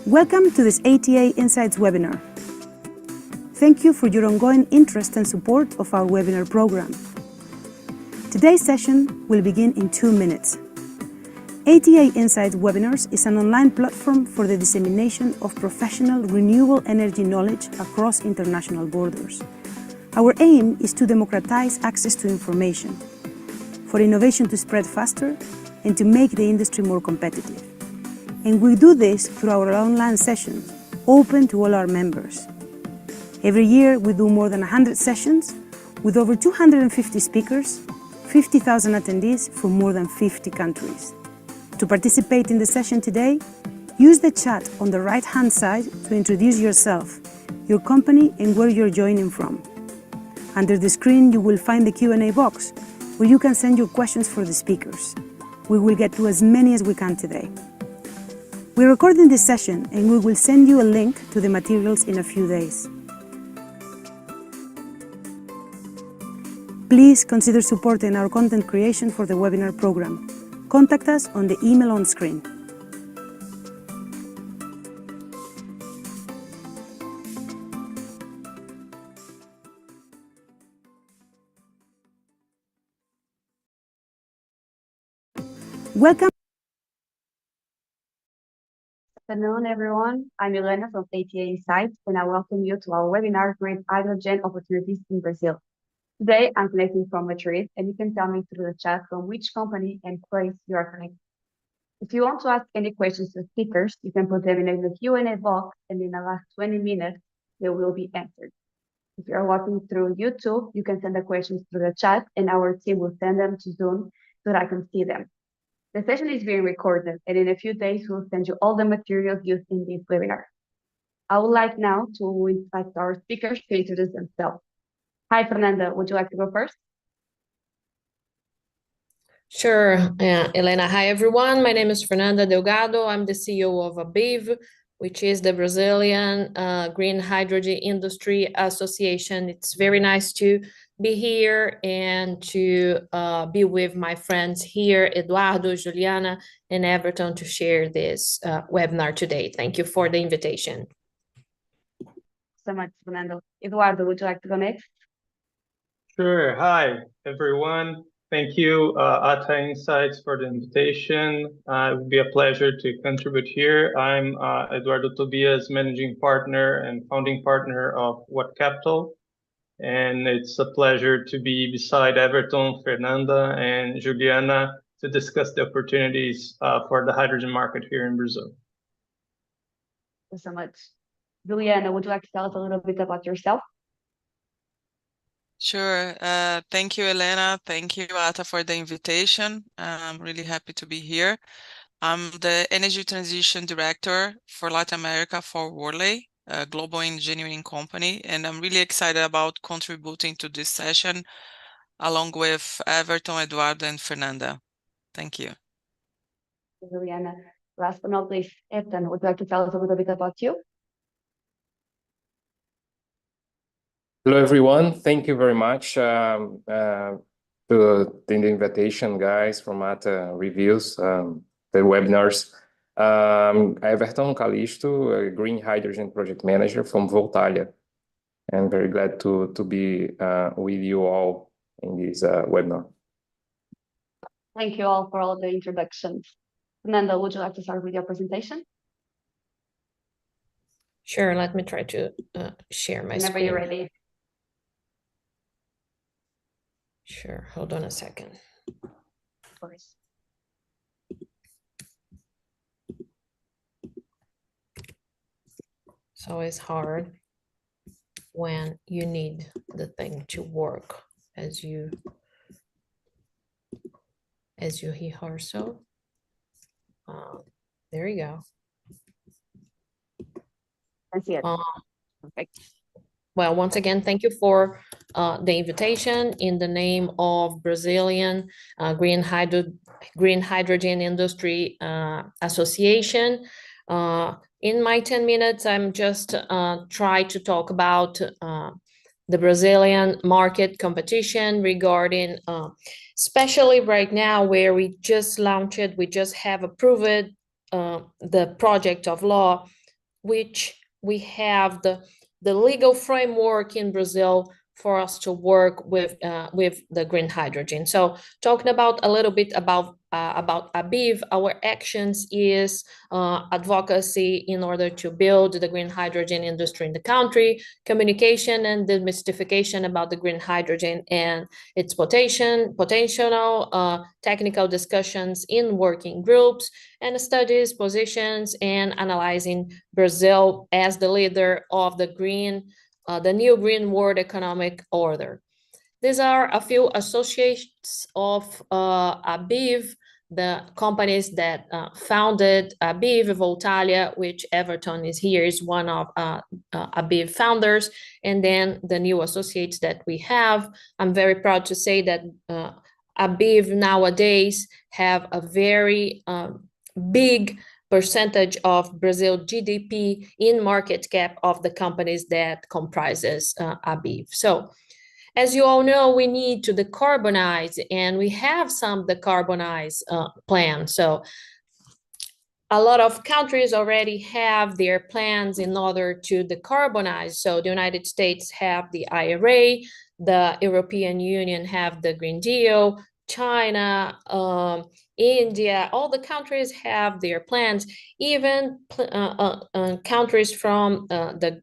Welcome to this ATA Insights webinar. Thank you for your ongoing interest and support of our webinar program. Today's session will begin in 2 minutes. ATA Insights Webinars is an online platform for the dissemination of professional renewable energy knowledge across international borders. Our aim is to democratize access to information, for innovation to spread faster, and to make the industry more competitive. And we do this through our online sessions, open to all our members. Every year, we do more than 100 sessions with over 250 speakers, 50,000 attendees from more than 50 countries. To participate in the session today, use the chat on the right-hand side to introduce yourself, your company, and where you're joining from. Under the screen, you will find the Q&A box, where you can send your questions for the speakers. We will get to as many as we can today. We're recording this session, and we will send you a link to the materials in a few days. Please consider supporting our content creation for the webinar program. Contact us on the email on screen. Welcome. Good afternoon, everyone. I'm Juliana from ATA Insights, and I welcome you to our webinar, Green Hydrogen Opportunities in Brazil. Today, I'm connecting from Madrid, and you can tell me through the chat from which company and place you are connecting. If you want to ask any questions to speakers, you can put them in the Q&A box, and in the last 20 minutes, they will be answered. If you are watching through YouTube, you can send the questions through the chat, and our team will send them to Zoom so that I can see them. The session is being recorded, and in a few days, we'll send you all the materials used in this webinar. I would like now to invite our speakers to introduce themselves. Hi, Fernanda, would you like to go first? Sure, Elena. Hi, everyone. My name is Fernanda Delgado. I'm the CEO of ABIV, which is the Brazilian Green Hydrogen Industry Association. It's very nice to be here and to be with my friends here, Eduardo, Juliana, and Ewerton, to share this webinar today. Thank you for the invitation. So much, Fernando. Eduardo, would you like to go next? Sure. Hi, everyone. Thank you, ATA Insights, for the invitation. It would be a pleasure to contribute here. I'm Eduardo Tobias, managing partner and founding partner of What Capital. And it's a pleasure to be beside Ewerton, Fernanda, and Juliana to discuss the opportunities for the hydrogen market here in Brazil. Thank you so much. Juliana, would you like to tell us a little bit about yourself? Sure. Thank you, Elena. Thank you, ATA, for the invitation. I'm really happy to be here. I'm the Energy Transition Director for Latin America for Worley, a global engineering company, and I'm really excited about contributing to this session along with Ewerton, Eduardo, and Fernanda. Thank you. Juliana. Last but not least, Ewerton, would you like to tell us a little bit about you? Hello, everyone. Thank you very much to the invitation, guys, from ATA Reviews, the webinars. Ewerton Calixto, a Green Hydrogen Project Manager from Voltalia. I'm very glad to be with you all in this webinar. Thank you all for all the introductions. Fernanda, would you like to start with your presentation? Sure, let me try to share my screen. Whenever you're ready. Sure, hold on a second. Of course. It's always hard when you need the thing to work as you rehearse. So there you go. I see it. Perfect. Well, once again, thank you for the invitation in the name of Brazilian Green Hydrogen Industry Association. In my 10 minutes, I'm just try to talk about the Brazilian market competition regarding, especially right now where we just launched, we just have approved the project of law which we have the legal framework in Brazil for us to work with the green hydrogen. So talking about a little bit about ABIV, our actions is advocacy in order to build the green hydrogen industry in the country, communication and demystification about the green hydrogen and its potential, technical discussions in working groups, and studies, positions, and analyzing Brazil as the leader of the new green world economic order. These are a few associates of ABIV, the companies that founded ABIV. Voltalia, which Ewerton is here, is one of ABIV founders, and then the new associates that we have. I'm very proud to say that ABIV nowadays have a very big percentage of Brazil GDP in market cap of the companies that comprises ABIV. So as you all know, we need to decarbonize, and we have some decarbonize plans. So a lot of countries already have their plans in order to decarbonize. So the United States have the IRA, the European Union have the Green Deal, China, India, all the countries have their plans. Even countries from the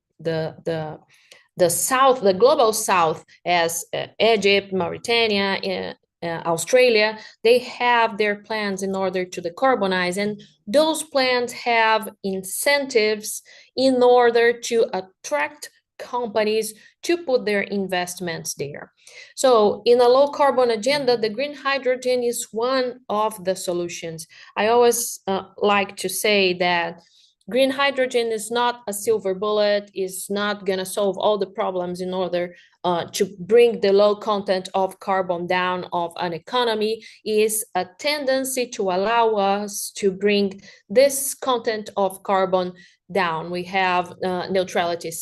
South, the global South, as Egypt, Mauritania, Australia, they have their plans in order to decarbonize, and those plans have incentives in order to attract companies to put their investments there. So in a low carbon agenda, the green hydrogen is one of the solutions. I always like to say that green hydrogen is not a silver bullet, is not going to solve all the problems in order to bring the low content of carbon down of an economy. Is a tendency to allow us to bring this content of carbon down. We have neutrality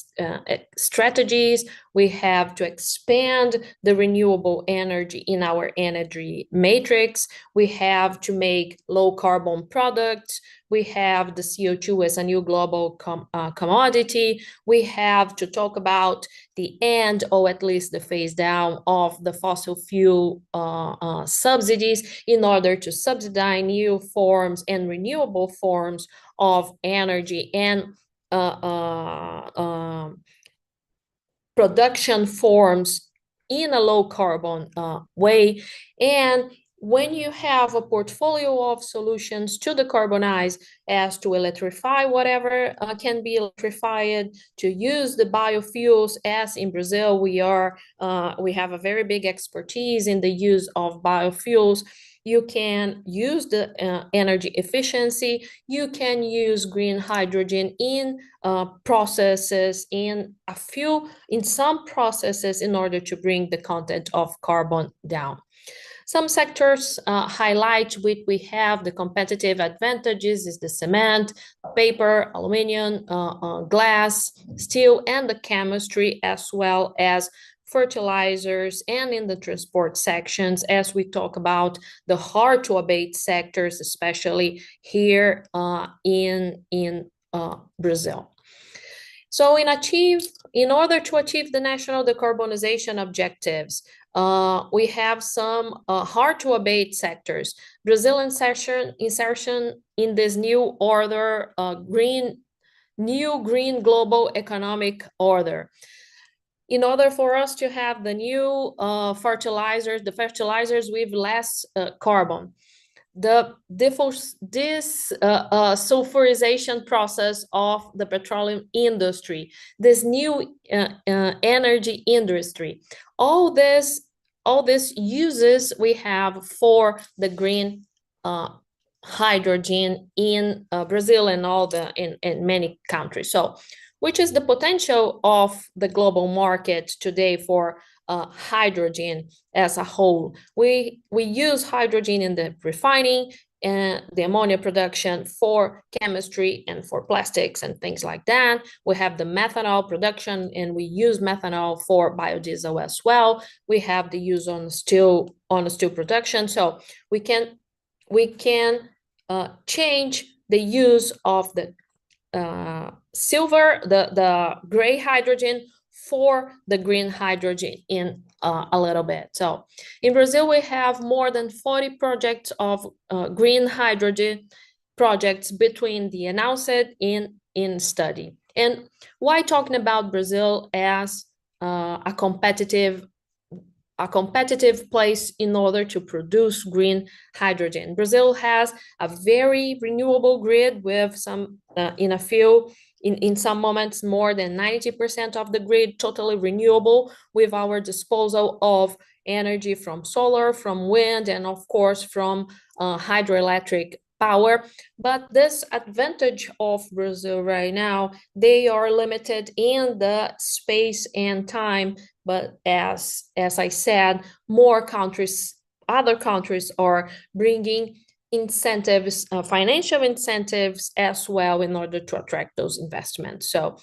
strategies. We have to expand the renewable energy in our energy matrix. We have to make low carbon products. We have the CO2 as a new global commodity. We have to talk about the end, or at least the phase down of the fossil fuel subsidies in order to subsidize new forms and renewable forms of energy and production forms in a low carbon way. And when you have a portfolio of solutions to decarbonize, as to electrify whatever can be electrified, to use the biofuels, as in Brazil we have a very big expertise in the use of biofuels. You can use the energy efficiency. You can use green hydrogen in processes, in some processes, in order to bring the content of carbon down. Some sectors highlight which we have the competitive advantages is the cement, paper, aluminum, glass, steel, and the chemistry, as well as fertilizers, and in the transport sections, as we talk about the hard to abate sectors, especially here in Brazil. So in order to achieve the national decarbonization objectives, we have some hard to abate sectors. Brazil insertion in this new order, new green global economic order. In order for us to have the new fertilizers with less carbon, this sulfurization process of the petroleum industry, this new energy industry, all this uses we have for the green hydrogen in Brazil and in many countries. So, which is the potential of the global market today for hydrogen as a whole? We use hydrogen in the refining and the ammonia production, for chemistry and for plastics and things like that. We have the methanol production, and we use methanol for biodiesel as well. We have the use on steel production. So we can change the use of the silver, the gray hydrogen for the green hydrogen in a little bit. So in Brazil, we have more than 40 projects of green hydrogen projects between the announced in study. And why talking about Brazil as a competitive place in order to produce green hydrogen? Brazil has a very renewable grid with some in some moments more than 90% of the grid totally renewable, with our disposal of energy from solar, from wind, and of course from hydroelectric power. But this advantage of Brazil right now, they are limited in the space and time. But as I said, other countries are bringing incentives, financial incentives as well, in order to attract those investments. So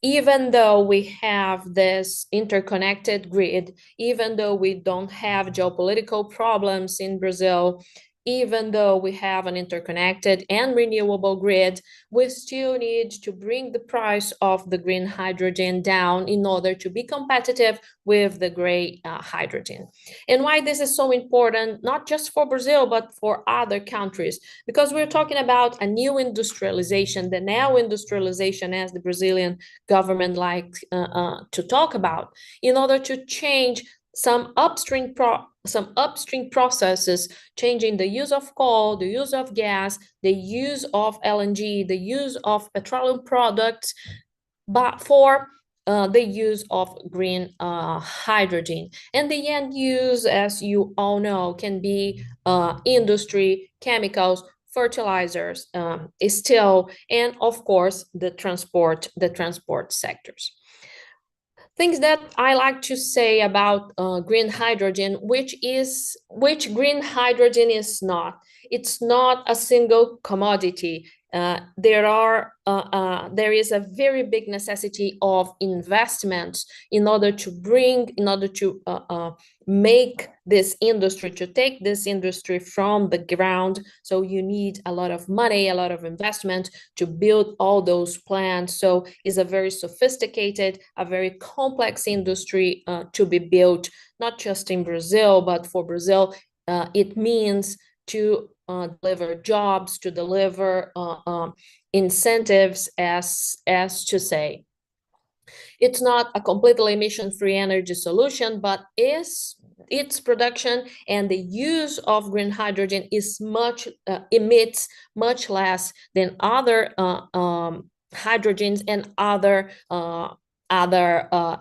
even though we have this interconnected grid, even though we don't have geopolitical problems in Brazil, even though we have an interconnected and renewable grid, we still need to bring the price of the green hydrogen down in order to be competitive with the gray hydrogen. And why this is so important, not just for Brazil, but for other countries, because we're talking about a new industrialization, the neo-industrialization, as the Brazilian government likes to talk about, in order to change some upstream processes, changing the use of coal, the use of gas, the use of LNG, the use of petroleum products, but for the use of green hydrogen. And the end use, as you all know, can be industry, chemicals, fertilizers, steel, and of course the transport sectors. Things that I like to say about green hydrogen, which green hydrogen is not. It's not a single commodity. There is a very big necessity of investments in order to make this industry, to take this industry from the ground. So you need a lot of money, a lot of investment to build all those plants. So it's a very sophisticated, a very complex industry to be built, not just in Brazil, but for Brazil, it means to deliver jobs, to deliver incentives, as to say. It's not a completely emission-free energy solution, but its production and the use of green hydrogen is emits much less than other hydrogens and other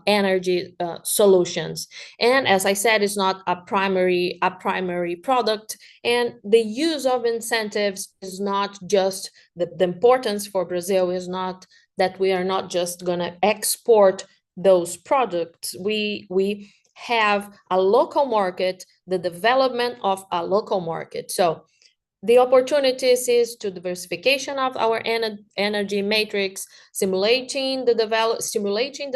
energy solutions. And as I said, it's not a primary product, and the use of incentives is not just the importance for Brazil is not that we are not just going to export those products. We have a local market, the development of a local market. So the opportunities is to diversification of our energy matrix, stimulating the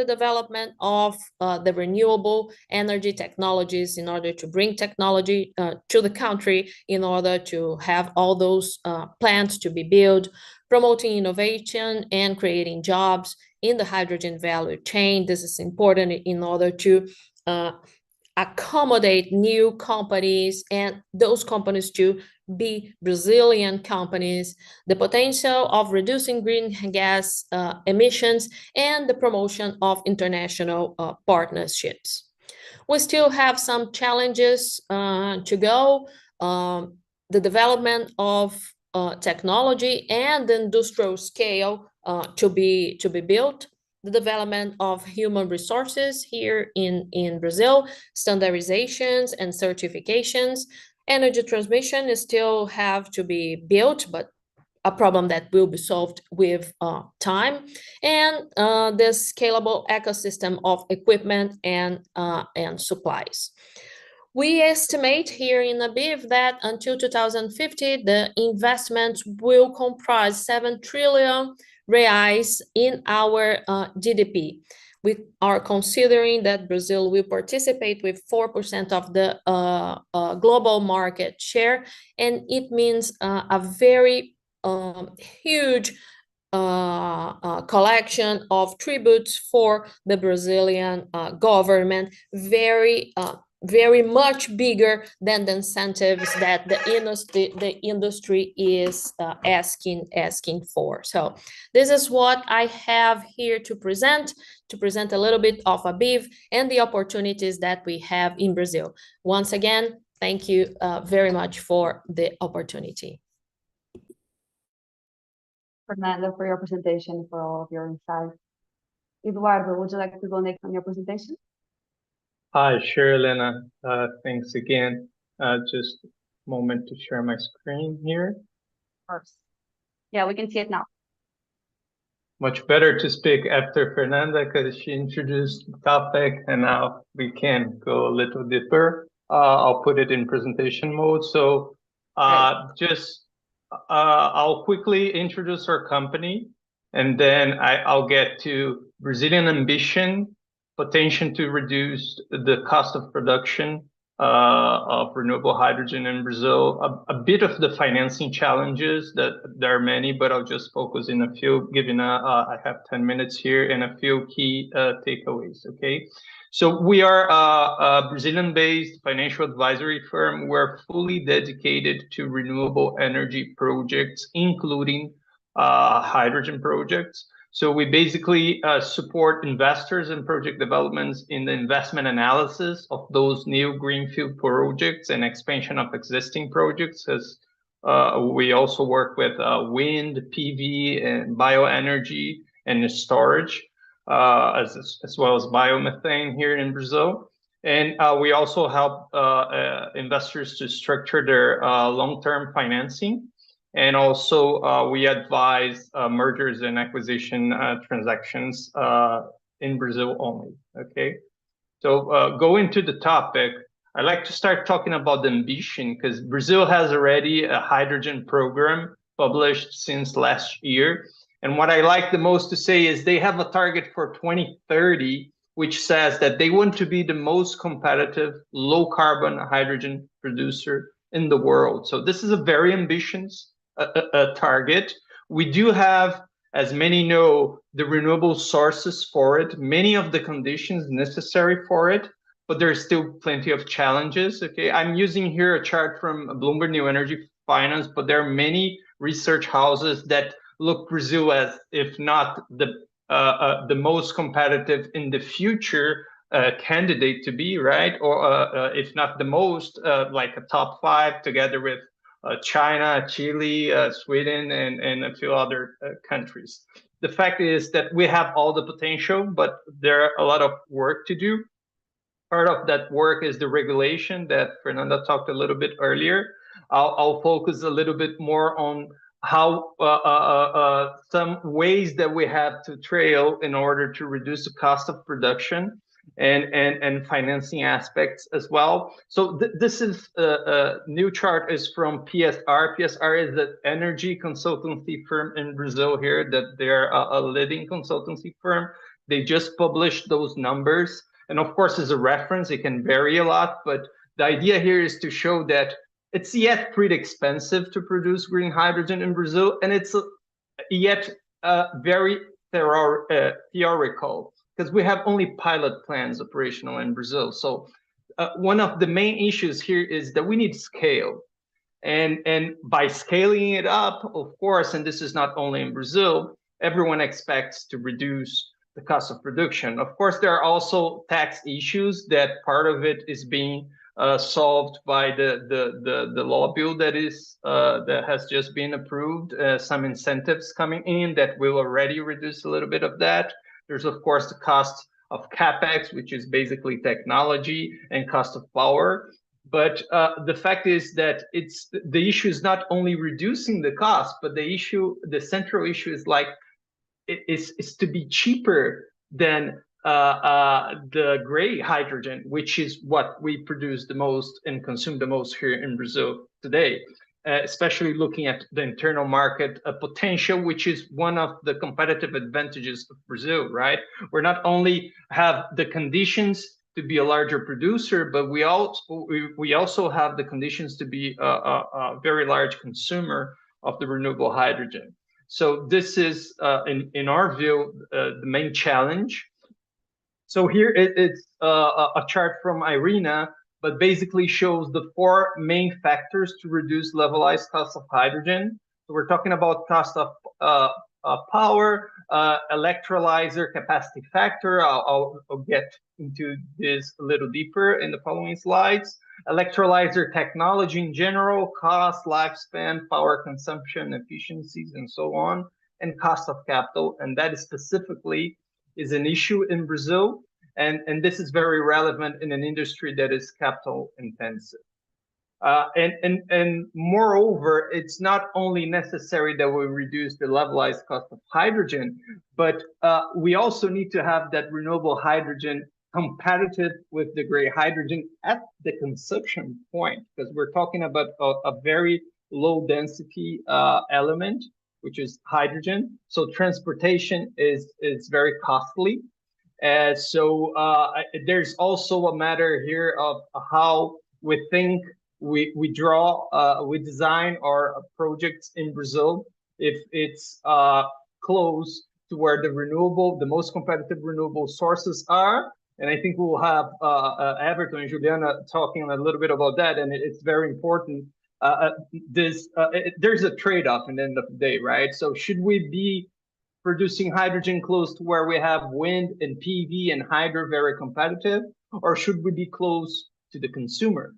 development of the renewable energy technologies in order to bring technology to the country, in order to have all those plants to be built, promoting innovation and creating jobs in the hydrogen value chain. This is important in order to accommodate new companies, and those companies to be Brazilian companies, the potential of reducing greenhouse gas emissions, and the promotion of international partnerships. We still have some challenges to go. The development of technology and the industrial scale to be built, the development of human resources here in Brazil, standardizations and certifications. Energy transmission still have to be built, but a problem that will be solved with time, and the scalable ecosystem of equipment and supplies. We estimate here in ABIV that until 2050, the investments will comprise 7 trillion reais in our GDP. We are considering that Brazil will participate with 4% of the global market share, and it means a very huge collection of tributes for the Brazilian government, very much bigger than the incentives that the industry is asking for. So this is what I have here to present a little bit of ABIV and the opportunities that we have in Brazil. Once again, thank you very much for the opportunity. Fernanda, for your presentation, for all of your insights. Eduardo, would you like to go next on your presentation? Hi, sure, Elena. Thanks again. Just a moment to share my screen here. Of course. Yeah, we can see it now. Much better to speak after Fernanda because she introduced the topic, and now we can go a little deeper. I'll put it in presentation mode. So I'll quickly introduce our company, and then I'll get to Brazilian ambition, potential to reduce the cost of production of renewable hydrogen in Brazil, a bit of the financing challenges that there are many, but I'll just focus in a few, given I have 10 minutes here, and a few key takeaways, okay? So we are a Brazilian-based financial advisory firm. We're fully dedicated to renewable energy projects, including hydrogen projects. So we basically support investors and project developments in the investment analysis of those new greenfield projects and expansion of existing projects. As we also work with wind, PV, and bioenergy and storage, as well as biomethane here in Brazil. And we also help investors to structure their long-term financing. And also, we advise mergers and acquisition transactions in Brazil only, okay? So going to the topic, I'd like to start talking about the ambition, because Brazil has already a hydrogen program published since last year. And what I like the most to say is they have a target for 2030, which says that they want to be the most competitive low-carbon hydrogen producer in the world. So this is a very ambitious target. We do have, as many know, the renewable sources for it, many of the conditions necessary for it, but there's still plenty of challenges, okay? I'm using here a chart from Bloomberg New Energy Finance, but there are many research houses that look Brazil as, if not the most competitive in the future candidate to be, right? Or if not the most, like a top 5 together with China, Chile, Sweden, and a few other countries. The fact is that we have all the potential, but there are a lot of work to do. Part of that work is the regulation that Fernanda talked a little bit earlier. I'll focus a little bit more on how some ways that we have to trail in order to reduce the cost of production and financing aspects as well. So this is a new chart is from PSR. PSR is the energy consultancy firm in Brazil here, that they're a leading consultancy firm. They just published those numbers. And of course, as a reference, it can vary a lot, but the idea here is to show that it's yet pretty expensive to produce green hydrogen in Brazil, and it's yet very theoretical, because we have only pilot plants operational in Brazil. So one of the main issues here is that we need scale. And by scaling it up, of course, and this is not only in Brazil, everyone expects to reduce the cost of production. Of course, there are also tax issues that part of it is being solved by the law bill that has just been approved. Some incentives coming in that will already reduce a little bit of that. There's of course the cost of capex, which is basically technology, and cost of power. But the fact is that the issue is not only reducing the cost, but the central issue is like is to be cheaper than the gray hydrogen, which is what we produce the most and consume the most here in Brazil today, especially looking at the internal market potential, which is one of the competitive advantages of Brazil, right? We're not only have the conditions to be a larger producer, but we also have the conditions to be a very large consumer of the renewable hydrogen. So this is, in our view, the main challenge. So here it's a chart from Irina, but basically shows the 4 main factors to reduce levelized cost of hydrogen. So we're talking about cost of power, electrolyzer capacity factor. I'll get into this a little deeper in the following slides. Electrolyzer technology in general, cost, lifespan, power consumption, efficiencies, and so on, and cost of capital. And that specifically is an issue in Brazil. And this is very relevant in an industry that is capital intensive. And moreover, it's not only necessary that we reduce the levelized cost of hydrogen, but we also need to have that renewable hydrogen competitive with the gray hydrogen at the consumption point, because we're talking about a very low density element, which is hydrogen. So transportation is very costly. So there's also a matter here of how we think we design our projects in Brazil. If it's close to where the most competitive renewable sources are. And I think we'll have Ewerton and Juliana talking a little bit about that. And it's very important. There's a trade-off in the end of the day, right? So should we be producing hydrogen close to where we have wind and PV and hydro very competitive, or should we be close to the consumer?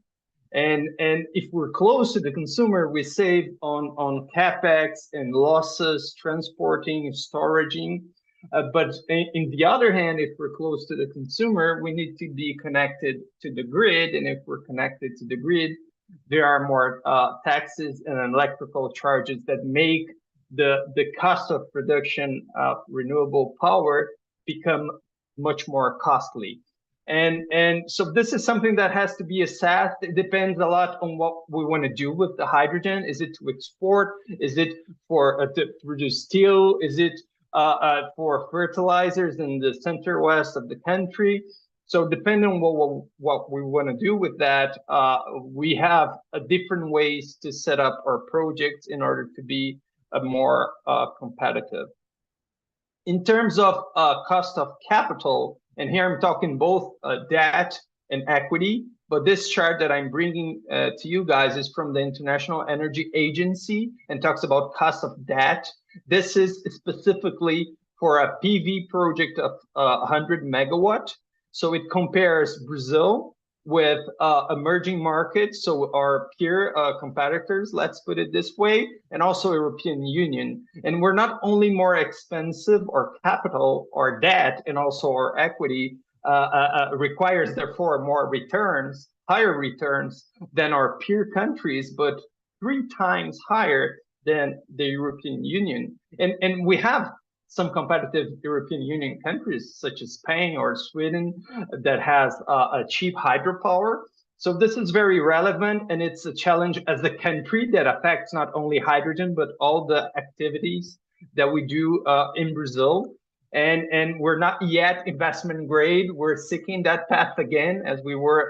And if we're close to the consumer, we save on capex and losses, transporting, storaging. But in the other hand, if we're close to the consumer, we need to be connected to the grid. And if we're connected to the grid, there are more taxes and electrical charges that make the cost of production of renewable power become much more costly. And so this is something that has to be assessed. It depends a lot on what we want to do with the hydrogen. Is it to export? Is it for to produce steel? Is it for fertilizers in the center west of the country? So depending on what we want to do with that, we have different ways to set up our projects in order to be more competitive. In terms of cost of capital, and here I'm talking both debt and equity, but this chart that I'm bringing to you guys is from the International Energy Agency and talks about cost of debt. This is specifically for a PV project of 100 megawatt. So it compares Brazil with emerging markets, so our peer competitors, let's put it this way, and also European Union. And we're not only more expensive, our capital, our debt, and also our equity requires therefore more returns, higher returns than our peer countries, but 3 times higher than the European Union. And we have some competitive European Union countries, such as Spain or Sweden, that has a cheap hydropower. So this is very relevant, and it's a challenge as a country that affects not only hydrogen, but all the activities that we do in Brazil. And we're not yet investment grade. We're seeking that path again, as we were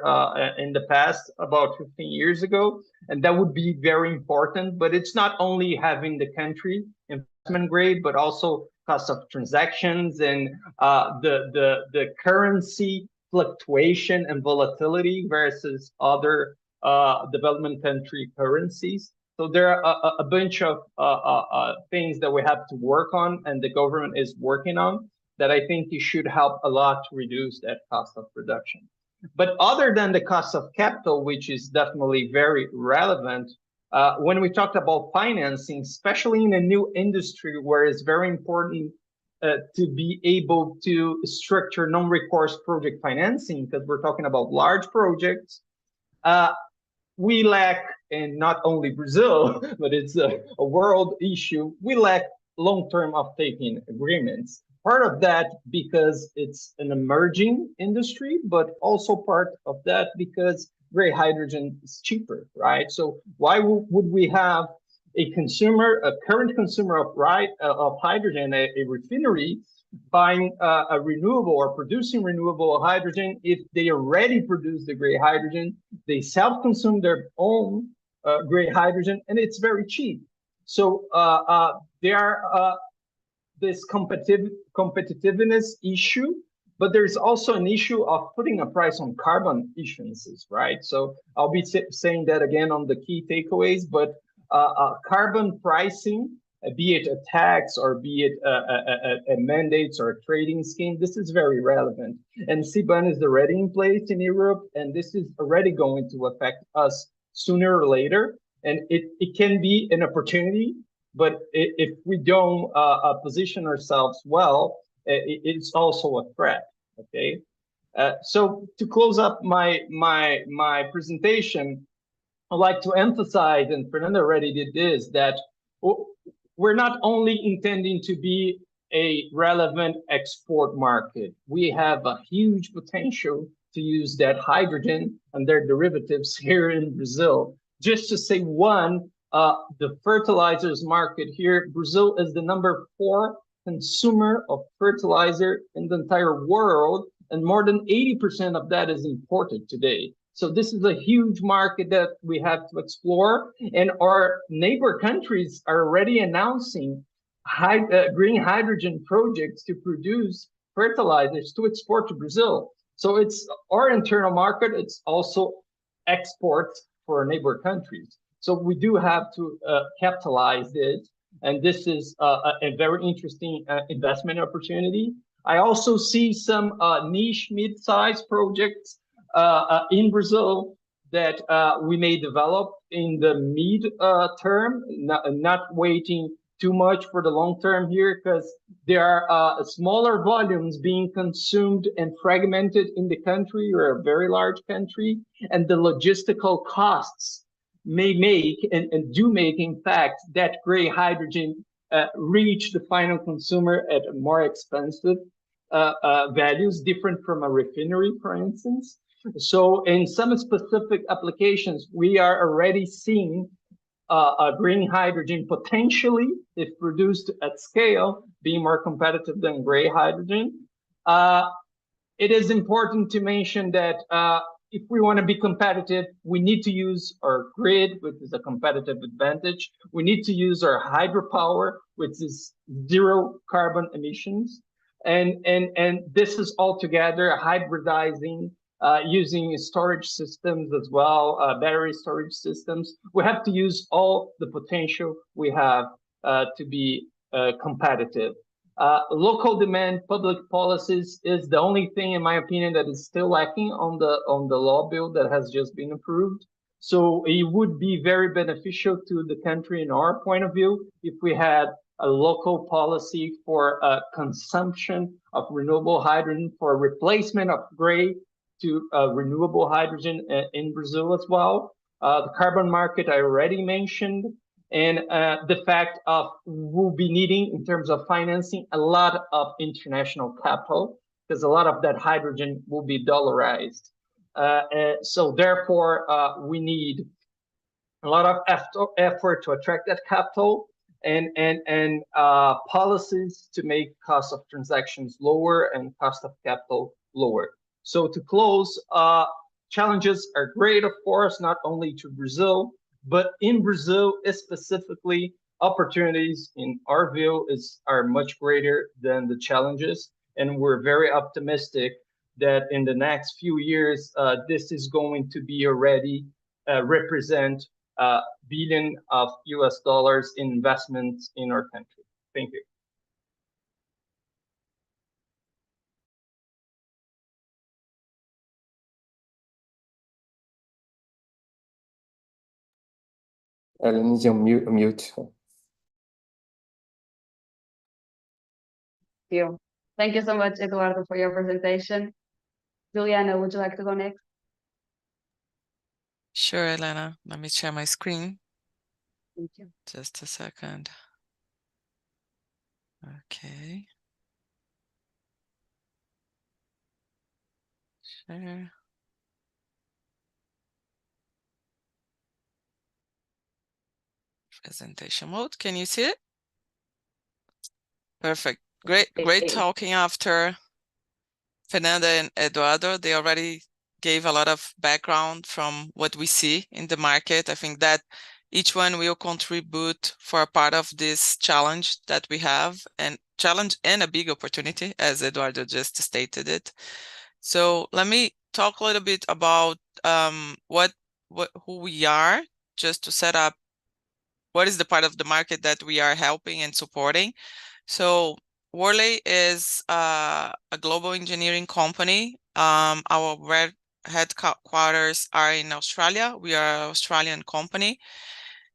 in the past, about 15 years ago. And that would be very important. But it's not only having the country investment grade, but also cost of transactions and the currency fluctuation and volatility versus other development country currencies. So there are a bunch of things that we have to work on, and the government is working on, that I think it should help a lot to reduce that cost of production. But other than the cost of capital, which is definitely very relevant, when we talked about financing, especially in a new industry where it's very important to be able to structure non-recourse project financing, because we're talking about large projects, we lack, and not only Brazil, but it's a world issue, we lack long-term off-taking agreements. Part of that because it's an emerging industry, but also part of that because gray hydrogen is cheaper, right? So why would we have a current consumer of hydrogen, a refinery, buying a renewable or producing renewable hydrogen if they already produce the gray hydrogen, they self-consume their own gray hydrogen, and it's very cheap. So there are this competitiveness issue, but there's also an issue of putting a price on carbon issuances, right? So I'll be saying that again on the key takeaways, but carbon pricing, be it a tax or be it a mandates or a trading scheme, this is very relevant. And CBAM is already in place in Europe, and this is already going to affect us sooner or later. And it can be an opportunity, but if we don't position ourselves well, it's also a threat. Okay. So to close up my presentation, I'd like to emphasize, and Fernanda already did this, that we're not only intending to be a relevant export market. We have a huge potential to use that hydrogen and their derivatives here in Brazil. Just to say one, the fertilizers market here, Brazil is the #4 consumer of fertilizer in the entire world, and more than 80% of that is imported today. So this is a huge market that we have to explore, and our neighbor countries are already announcing green hydrogen projects to produce fertilizers to export to Brazil. So it's our internal market, it's also exports for our neighbor countries. So we do have to capitalize this, and this is a very interesting investment opportunity. I also see some niche mid-sized projects in Brazil that we may develop in the mid-term, not waiting too much for the long term here, because there are smaller volumes being consumed and fragmented in the country. We're a very large country, and the logistical costs may make and do make, in fact, that gray hydrogen reach the final consumer at more expensive values, different from a refinery, for instance. So in some specific applications, we are already seeing green hydrogen potentially, if produced at scale, being more competitive than gray hydrogen. It is important to mention that if we want to be competitive, we need to use our grid, which is a competitive advantage. We need to use our hydropower, which is zero carbon emissions. And this is all together hybridizing, using storage systems as well, battery storage systems. We have to use all the potential we have to be competitive. Local demand, public policies is the only thing, in my opinion, that is still lacking on the law bill that has just been approved. So it would be very beneficial to the country, in our point of view, if we had a local policy for consumption of renewable hydrogen, for replacement of gray to renewable hydrogen in Brazil as well. The carbon market I already mentioned, and the fact of we'll be needing, in terms of financing, a lot of international capital, because a lot of that hydrogen will be dollarized. So therefore, we need a lot of effort to attract that capital, and policies to make cost of transactions lower and cost of capital lower. So to close, challenges are great, of course, not only to Brazil, but in Brazil specifically, opportunities, in our view, are much greater than the challenges. And we're very optimistic that in the next few years, this is going to be already represent billion of US dollars in investments in our country. Thank you. Ellen is on mute. Thank you so much, Eduardo, for your presentation. Juliana, would you like to go next? Sure, Elena. Let me share my screen. Thank you. Just a second. Okay. Share. Presentation mode. Can you see it? Perfect. Great talking after Fernanda and Eduardo. They already gave a lot of background from what we see in the market. I think that Each one will contribute for a part of this challenge that we have, and challenge and a big opportunity, as Eduardo just stated it. So let me talk a little bit about who we are, just to set up what is the part of the market that we are helping and supporting. So Worley is a global engineering company. Our headquarters are in Australia. We are an Australian company.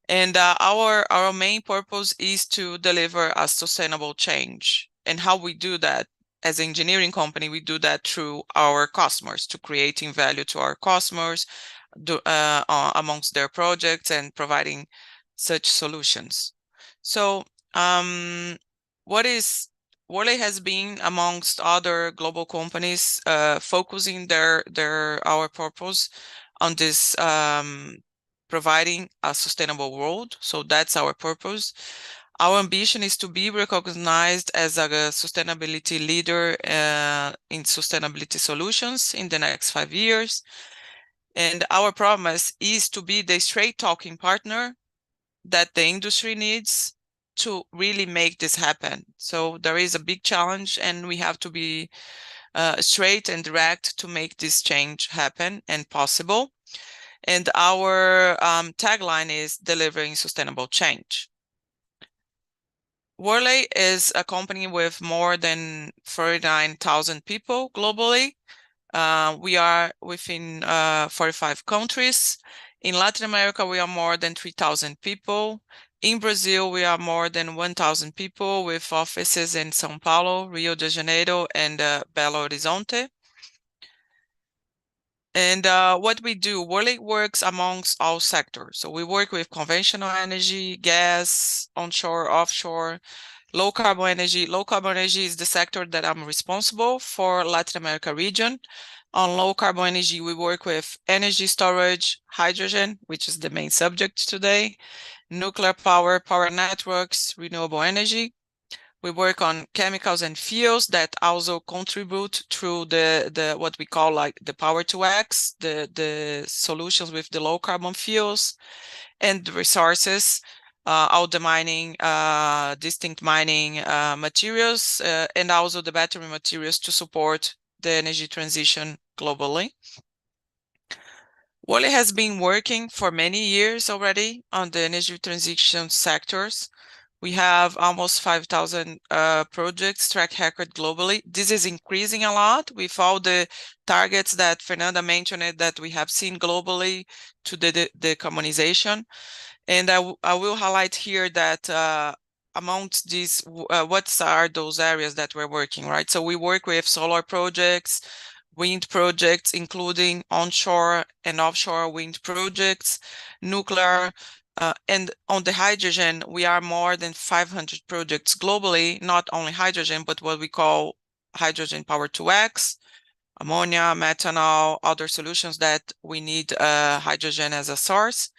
And our main purpose is to deliver a sustainable change. And how we do that as an engineering company, we do that through our customers, to creating value to our customers amongst their projects and providing such solutions. So Worley has been amongst other global companies focusing our purpose on this providing a sustainable world. So that's our purpose. Our ambition is to be recognized as a sustainability leader in sustainability solutions in the next 5 years. And our promise is to be the straight talking partner that the industry needs to really make this happen. So there is a big challenge, and we have to be straight and direct to make this change happen and possible. And our tagline is delivering sustainable change. Worley is a company with more than 39,000 people globally. We are within 45 countries. In Latin America, we are more than 3,000 people. In Brazil, we are more than 1,000 people with offices in São Paulo, Rio de Janeiro, and Belo Horizonte. And what we do, Worley works amongst all sectors. So we work with conventional energy, gas, onshore, offshore, low carbon energy. Low carbon energy is the sector that I'm responsible for Latin America region. On low carbon energy, we work with energy storage, hydrogen, which is the main subject today, nuclear power, power networks, renewable energy. We work on chemicals and fuels that also contribute through the what we call like the power to X, the solutions with the low carbon fuels, and the resources, all the mining, distinct mining materials, and also the battery materials to support the energy transition globally. Worley has been working for many years already on the energy transition sectors. We have almost 5,000 projects track record globally. This is increasing a lot with all the targets that Fernanda mentioned that we have seen globally to the decarbonization. And I will highlight here that amongst these, what are those areas that we're working, right? So we work with solar projects, wind projects, including onshore and offshore wind projects, nuclear, and on the hydrogen, we are more than 500 projects globally, not only hydrogen, but what we call hydrogen power to X, ammonia, methanol, other solutions that we need hydrogen as a source.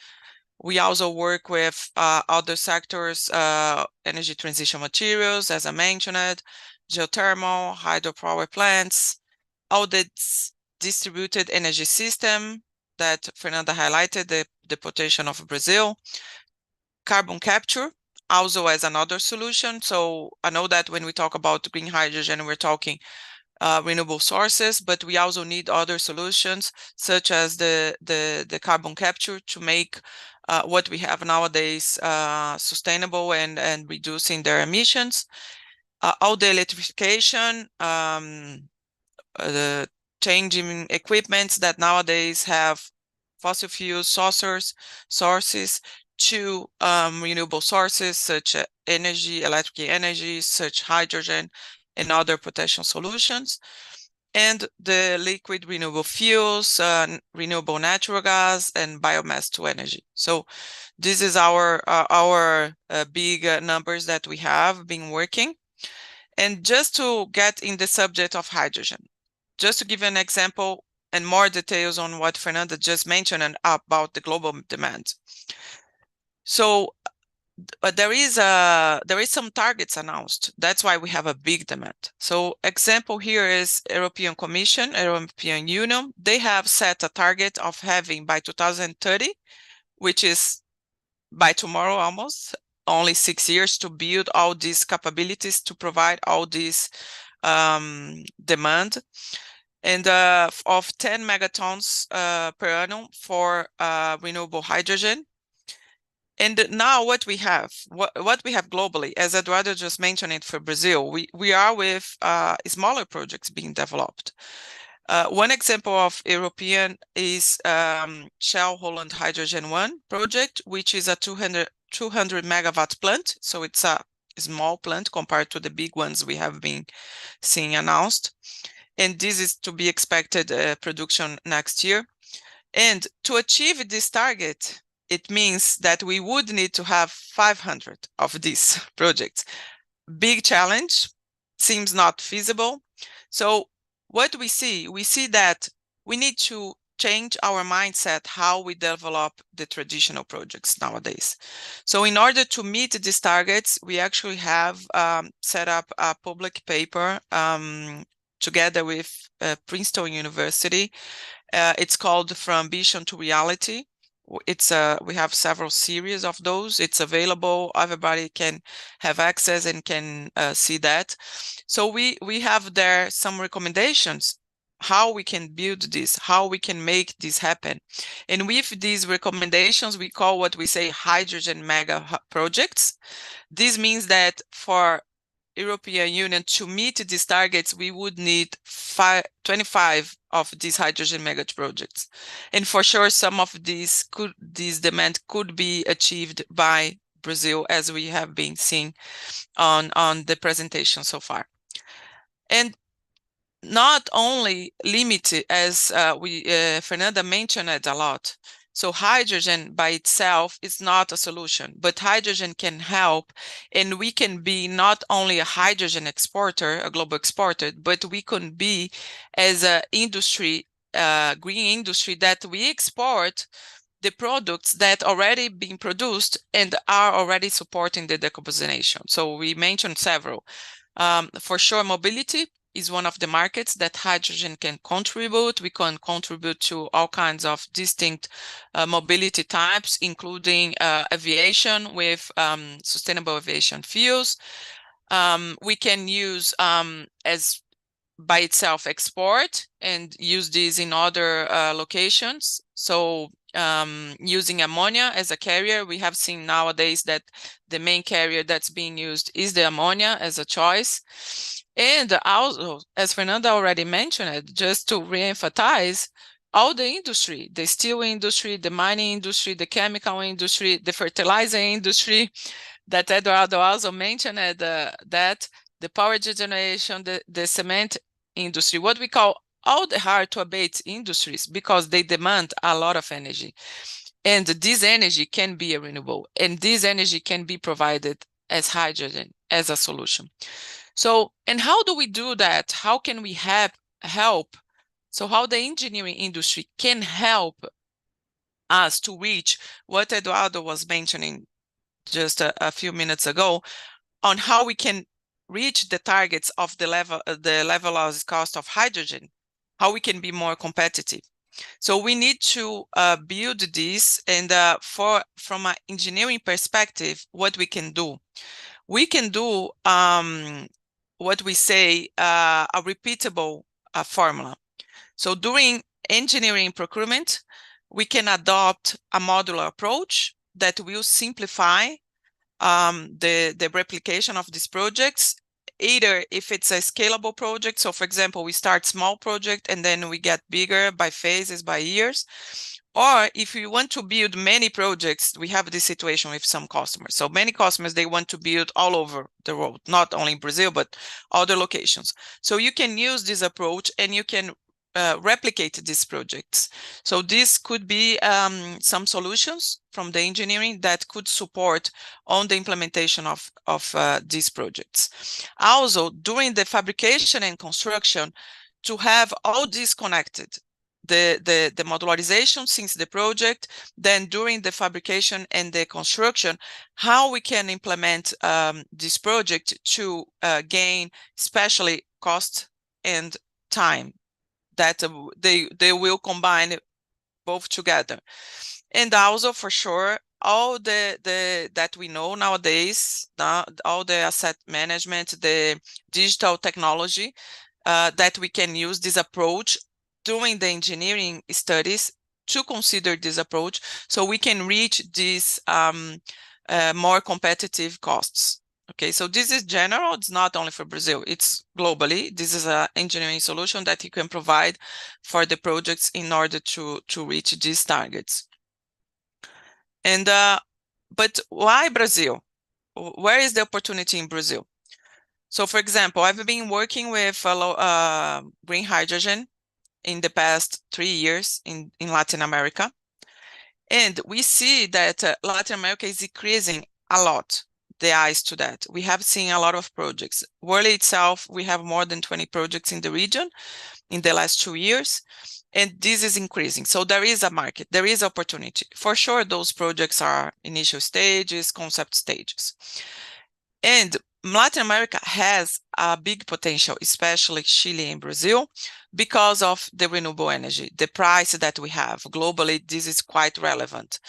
We also work with other sectors, energy transition materials, as I mentioned, geothermal, hydropower plants, all this distributed energy system that Fernanda highlighted, the potential of Brazil. Carbon capture, also as another solution. So I know that when we talk about green hydrogen, we're talking renewable sources, but we also need other solutions, such as the carbon capture to make what we have nowadays sustainable and reducing their emissions. All the electrification, the changing equipments that nowadays have fossil fuel sources to renewable sources such as energy, electric energy, such hydrogen, and other potential solutions. And the liquid renewable fuels, renewable natural gas, and biomass to energy. So this is our big numbers that we have been working. And just to get in the subject of hydrogen, just to give an example and more details on what Fernanda just mentioned about the global demand. So there is some targets announced. That's why we have a big demand. So example here is European Commission, European Union. They have set a target of having by 2030, which is by tomorrow almost, only 6 years to build all these capabilities to provide all this demand. And of 10 megatons per annum for renewable hydrogen. And now what we have globally, as Eduardo just mentioned it for Brazil, we are with smaller projects being developed. One example of European is Shell Holland Hydrogen 1 project, which is a 200 megawatt plant. So it's a small plant compared to the big ones we have been seeing announced. And this is to be expected production next year. And to achieve this target, it means that we would need to have 500 of these projects. Big challenge, seems not feasible. So what we see that we need to change our mindset how we develop the traditional projects nowadays. So in order to meet these targets, we actually have set up a public paper together with Princeton University. It's called From Ambition to Reality. It's we have several series of those. It's available. Everybody can have access and can see that. So we have there some recommendations how we can build this, how we can make this happen. And with these recommendations, we call what we say hydrogen mega projects. This means that for European Union to meet these targets, we would need 25 of these hydrogen mega projects. And for sure, some of these demand could be achieved by Brazil, as we have been seeing on the presentation so far. And not only limited, as Fernanda mentioned it a lot. So hydrogen by itself is not a solution, but hydrogen can help, and we can be not only a hydrogen exporter, a global exporter, but we can be as an industry, green industry, that we export the products that already been produced and are already supporting the decarbonization. So we mentioned several. For sure, mobility is one of the markets that hydrogen can contribute. We can contribute to all kinds of distinct mobility types, including aviation with sustainable aviation fuels. We can use as by itself export and use these in other locations. So using ammonia as a carrier, we have seen nowadays that the main carrier that's being used is the ammonia as a choice. And also, as Fernanda already mentioned it, just to re-emphasize, all the industry, the steel industry, the mining industry, the chemical industry, the fertilizer industry, that Eduardo also mentioned that the power generation, the cement industry, what we call all the hard-to-abate industries, because they demand a lot of energy. And this energy can be renewable, and this energy can be provided as hydrogen, as a solution. So, and how do we do that? How can we help? So how the engineering industry can help us to reach what Eduardo was mentioning just a few minutes ago, on how we can reach the targets of the levelized cost of hydrogen, how we can be more competitive. So we need to build this, and from an engineering perspective, what we can do. We can do what we say a repeatable formula. So during engineering procurement, we can adopt a modular approach that will simplify the replication of these projects, either if it's a scalable project. So for example, we start small project and then we get bigger by phases, by years. Or if you want to build many projects, we have this situation with some customers. So many customers, they want to build all over the world, not only in Brazil, but other locations. So you can use this approach and you can replicate these projects. So this could be some solutions from the engineering that could support on the implementation of these projects. Also, during the fabrication and construction, to have all this connected, the modularization since the project, then during the fabrication and the construction, how we can implement this project to gain especially cost and time, that they will combine both together. And also, for sure, all that we know nowadays, all the asset management, the digital technology that we can use this approach during the engineering studies to consider this approach, so we can reach these more competitive costs. Okay, so this is general, it's not only for Brazil, it's globally. This is an engineering solution that you can provide for the projects in order to reach these targets. And but why Brazil? Where is the opportunity in Brazil? So for example, I've been working with green hydrogen in the past 3 years in Latin America. And we see that Latin America is increasing a lot the eyes to that. We have seen a lot of projects. Worley itself, we have more than 20 projects in the region in the last 2 years, and this is increasing. So there is a market, there is opportunity. For sure, those projects are initial stages, concept stages. And Latin America has a big potential, especially Chile and Brazil, because of the renewable energy, the price that we have. Globally, this is quite relevant.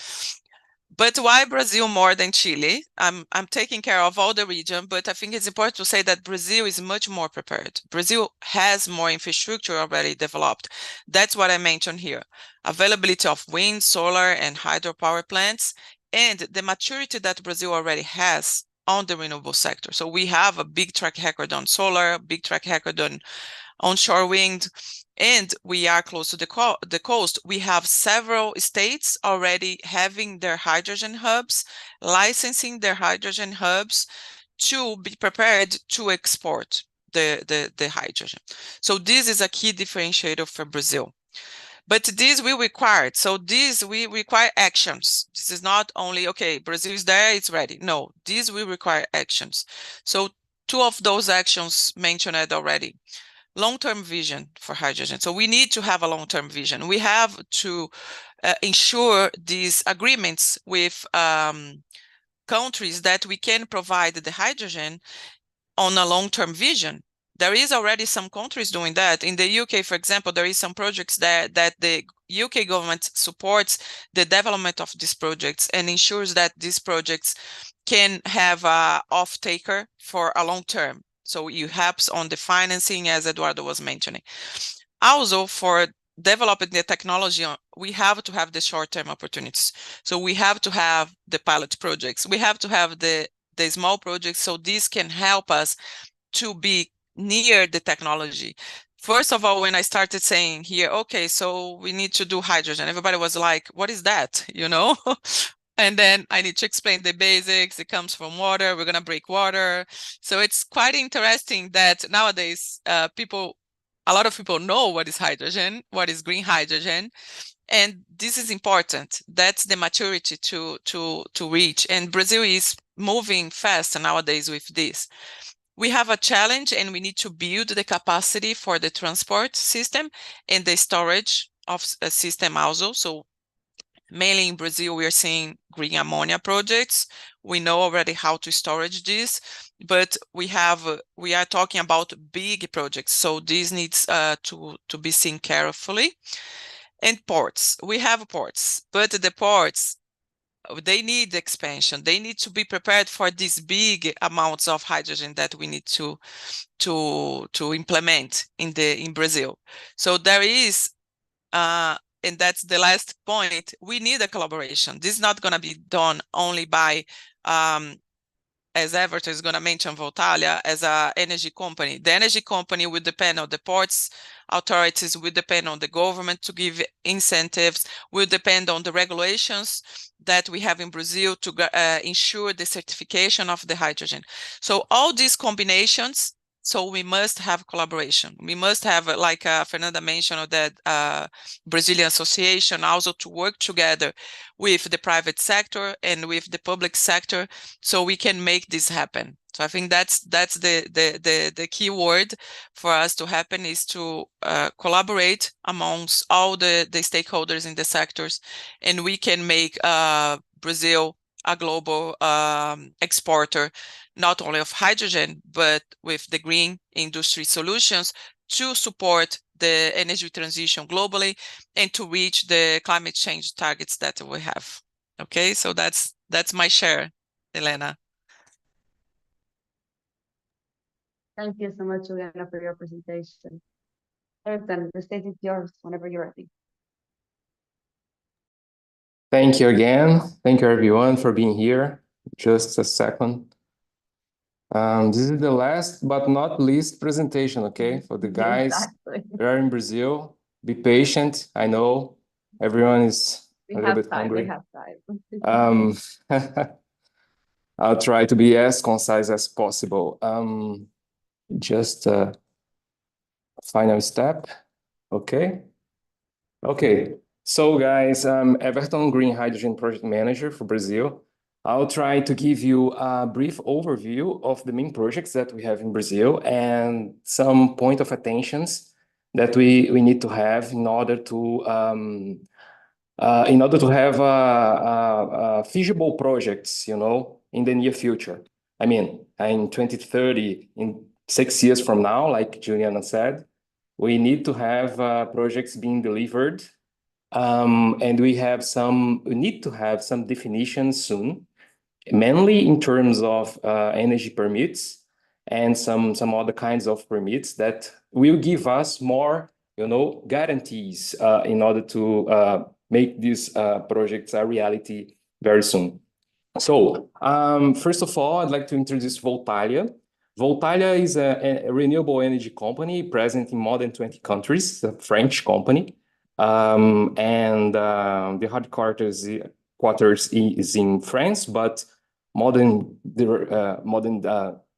But why Brazil more than Chile? I'm taking care of all the region, but I think it's important to say that Brazil is much more prepared. Brazil has more infrastructure already developed. That's what I mentioned here. Availability of wind, solar, and hydropower plants, and the maturity that Brazil already has on the renewable sector. So we have a big track record on solar, a big track record on onshore wind, and we are close to the coast. We have several states already having their hydrogen hubs, licensing their hydrogen hubs to be prepared to export the hydrogen. So this is a key differentiator for Brazil. But this will require, so this will require actions. This is not only, okay, Brazil is there, it's ready. No, this will require actions. So 2 of those actions mentioned already. Long-term vision for hydrogen. So we need to have a long-term vision. We have to ensure these agreements with countries that we can provide the hydrogen on a long-term vision. There is already some countries doing that. In the UK, for example, there is some projects that the UK government supports the development of these projects and ensures that these projects can have an off-taker for a long term. So it helps on the financing, as Eduardo was mentioning. Also, for developing the technology, we have to have the short-term opportunities. So we have to have the pilot projects. We have to have the small projects, so this can help us to be near the technology. First of all, when I started saying here, okay, so we need to do hydrogen, everybody was like, what is that, you know? And then I need to explain the basics. It comes from water. We're going to break water. So it's quite interesting that nowadays a lot of people know what is hydrogen, what is green hydrogen. And this is important. That's the maturity to reach. And Brazil is moving fast nowadays with this. We have a challenge, and we need to build the capacity for the transport system and the storage of a system also. So mainly in Brazil, we are seeing green ammonia projects. We know already how to storage this, but we are talking about big projects. So this needs to be seen carefully. And ports, we have ports, but the ports, they need expansion. They need to be prepared for these big amounts of hydrogen that we need to implement in Brazil. So there is, and that's the last point, we need a collaboration. This is not going to be done only by, as Ewerton is going to mention, Voltalia as an energy company. The energy company will depend on the ports authorities, will depend on the government to give incentives, will depend on the regulations that we have in Brazil to ensure the certification of the hydrogen. So all these combinations, so we must have collaboration. We must have, like Fernanda mentioned, that Brazilian Association also to work together with the private sector and with the public sector, so we can make this happen. So I think that's the key word for us to happen, is to collaborate amongst all the stakeholders in the sectors, and we can make Brazil a global exporter, not only of hydrogen, but with the green industry solutions to support the energy transition globally and to reach the climate change targets that we have. Okay, so that's my share, Elena. Thank you so much, Juliana, for your presentation. Ewerton, the stage is yours whenever you're ready. Thank you again. Thank you everyone for being here. Just a second. This is the last but not least presentation, okay? For the guys Exactly. that are in Brazil, be patient. I know everyone is a little bit hungry. We have time. I'll try to be as concise as possible. Just final step. Okay. Okay. So guys, I'm Ewerton, Green Hydrogen Project Manager for Brazil. I'll try to give you a brief overview of the main projects that we have in Brazil and some point of attentions that we need to have in order to have feasible projects, you know, in the near future. I mean, in 2030, in 6 years from now, like Juliana said, we need to have projects being delivered, and we need to have some definitions soon, mainly in terms of energy permits and some other kinds of permits that will give us more, you know, guarantees in order to make these projects a reality very soon. So, first of all, I'd like to introduce Voltalia. Voltalia is a renewable energy company present in more than 20 countries, a French company. And the headquarters is in France, but more than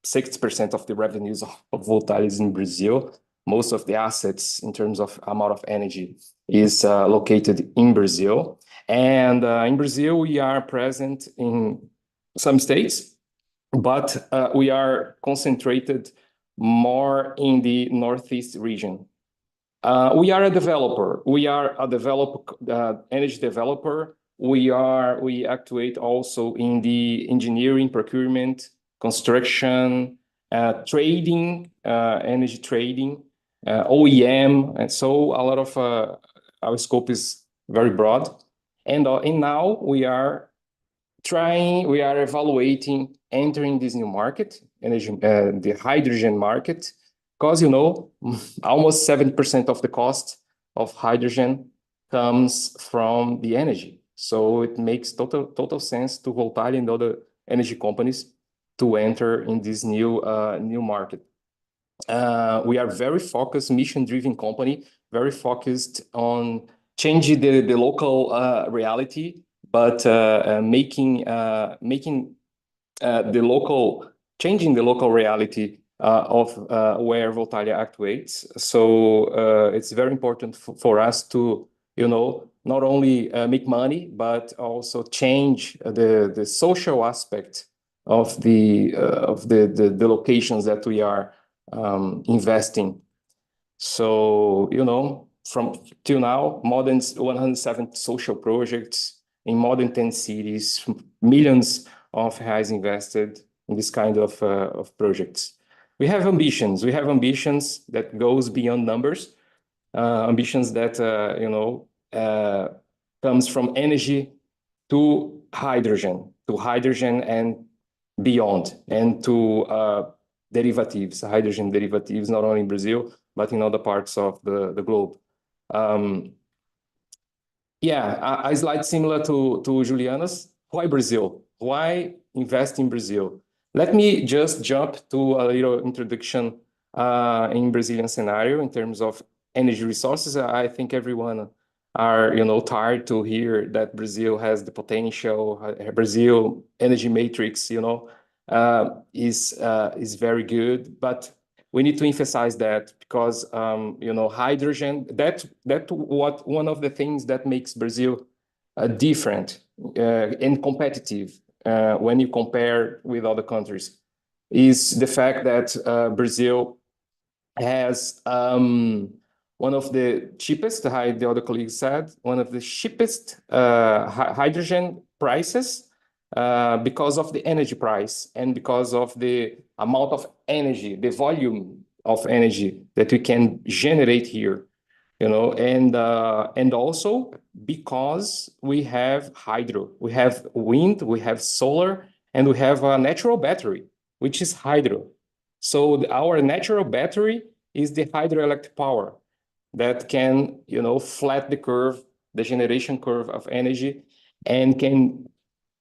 60% of the revenues of Voltalia is in Brazil. Most of the assets in terms of amount of energy is located in Brazil. And in Brazil, we are present in some states, but we are concentrated more in the Northeast region. We are a developer. We are a energy developer. We actuate also in the engineering, procurement, construction, trading, energy trading, OEM, and so a lot of our scope is very broad. And now we are evaluating entering this new market, energy, the hydrogen market, because, you know, almost 70% of the cost of hydrogen comes from the energy. So it makes total sense to Voltalia and other energy companies to enter in this new market. We are very focused, mission-driven company, very focused on changing the local reality, but changing the local reality of where Voltalia actuates. So it's very important for us to, you know, not only make money, but also change the social aspect of the locations that we are investing. So, you know, from till now, more than 170 social projects in more than 10 cities, millions of reais invested in this kind of projects. We have ambitions. We have ambitions that goes beyond numbers, ambitions that, you know, comes from energy to hydrogen and beyond, and to derivatives, hydrogen derivatives, not only in Brazil, but in other parts of the globe. Yeah, a slide similar to Juliana's. Why Brazil? Why invest in Brazil? Let me just jump to a little introduction in Brazilian scenario in terms of energy resources. I think everyone are, you know, tired to hear that Brazil has the potential. Brazil energy matrix, you know, is very good, but we need to emphasize that because you know, hydrogen, that one of the things that makes Brazil different and competitive when you compare with other countries is the fact that Brazil has one of the cheapest, the other colleagues said, one of the cheapest hydrogen prices because of the energy price and because of the amount of energy, the volume of energy that we can generate here. you know, and also because we have hydro, we have wind, we have solar, and we have a natural battery, which is hydro. So our natural battery is the hydroelectric power that can, you know, flat the curve, the generation curve of energy, and can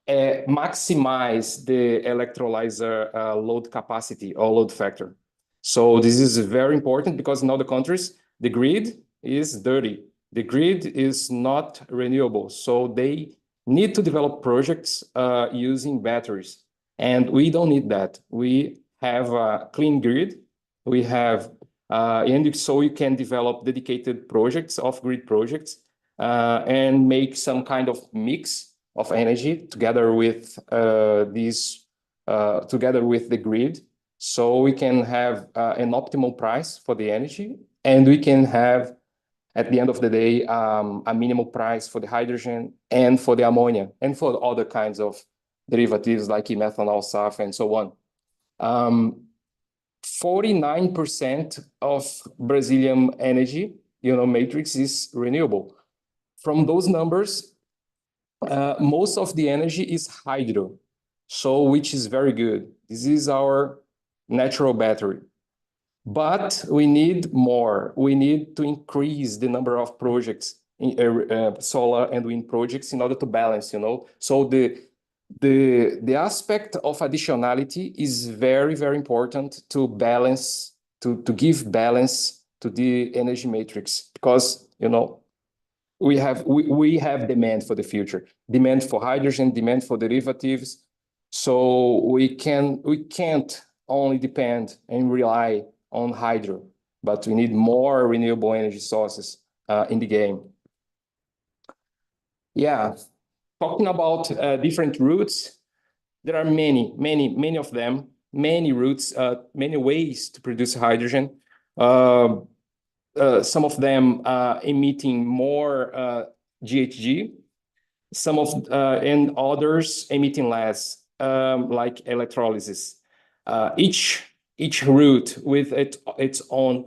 maximize the electrolyzer load capacity or load factor. So this is very important because in other countries, the grid is dirty. The grid is not renewable. So they need to develop projects using batteries. And we don't need that. We have a clean grid. We have, and so you can develop dedicated projects, off-grid projects, and make some kind of mix of energy together with together with the grid. So we can have an optimal price for the energy, and we can have, at the end of the day, a minimal price for the hydrogen and for the ammonia and for other kinds of derivatives like methanol, SAF, and so on. 49% of Brazilian energy, you know, matrix is renewable. From those numbers, most of the energy is hydro, so which is very good. This is our natural battery. But we need more. We need to increase the number of projects, solar and wind projects, in order to balance, you know. So the aspect of additionality is very, very important to balance, to give balance to the energy matrix, because, you know, we have demand for the future, demand for hydrogen, demand for derivatives. So we can't only depend and rely on hydro, but we need more renewable energy sources in the game. Yeah, talking about different routes, there are many of them, many routes, many ways to produce hydrogen. Some of them emitting more GHG, some of and others emitting less, like electrolysis. Each route with its own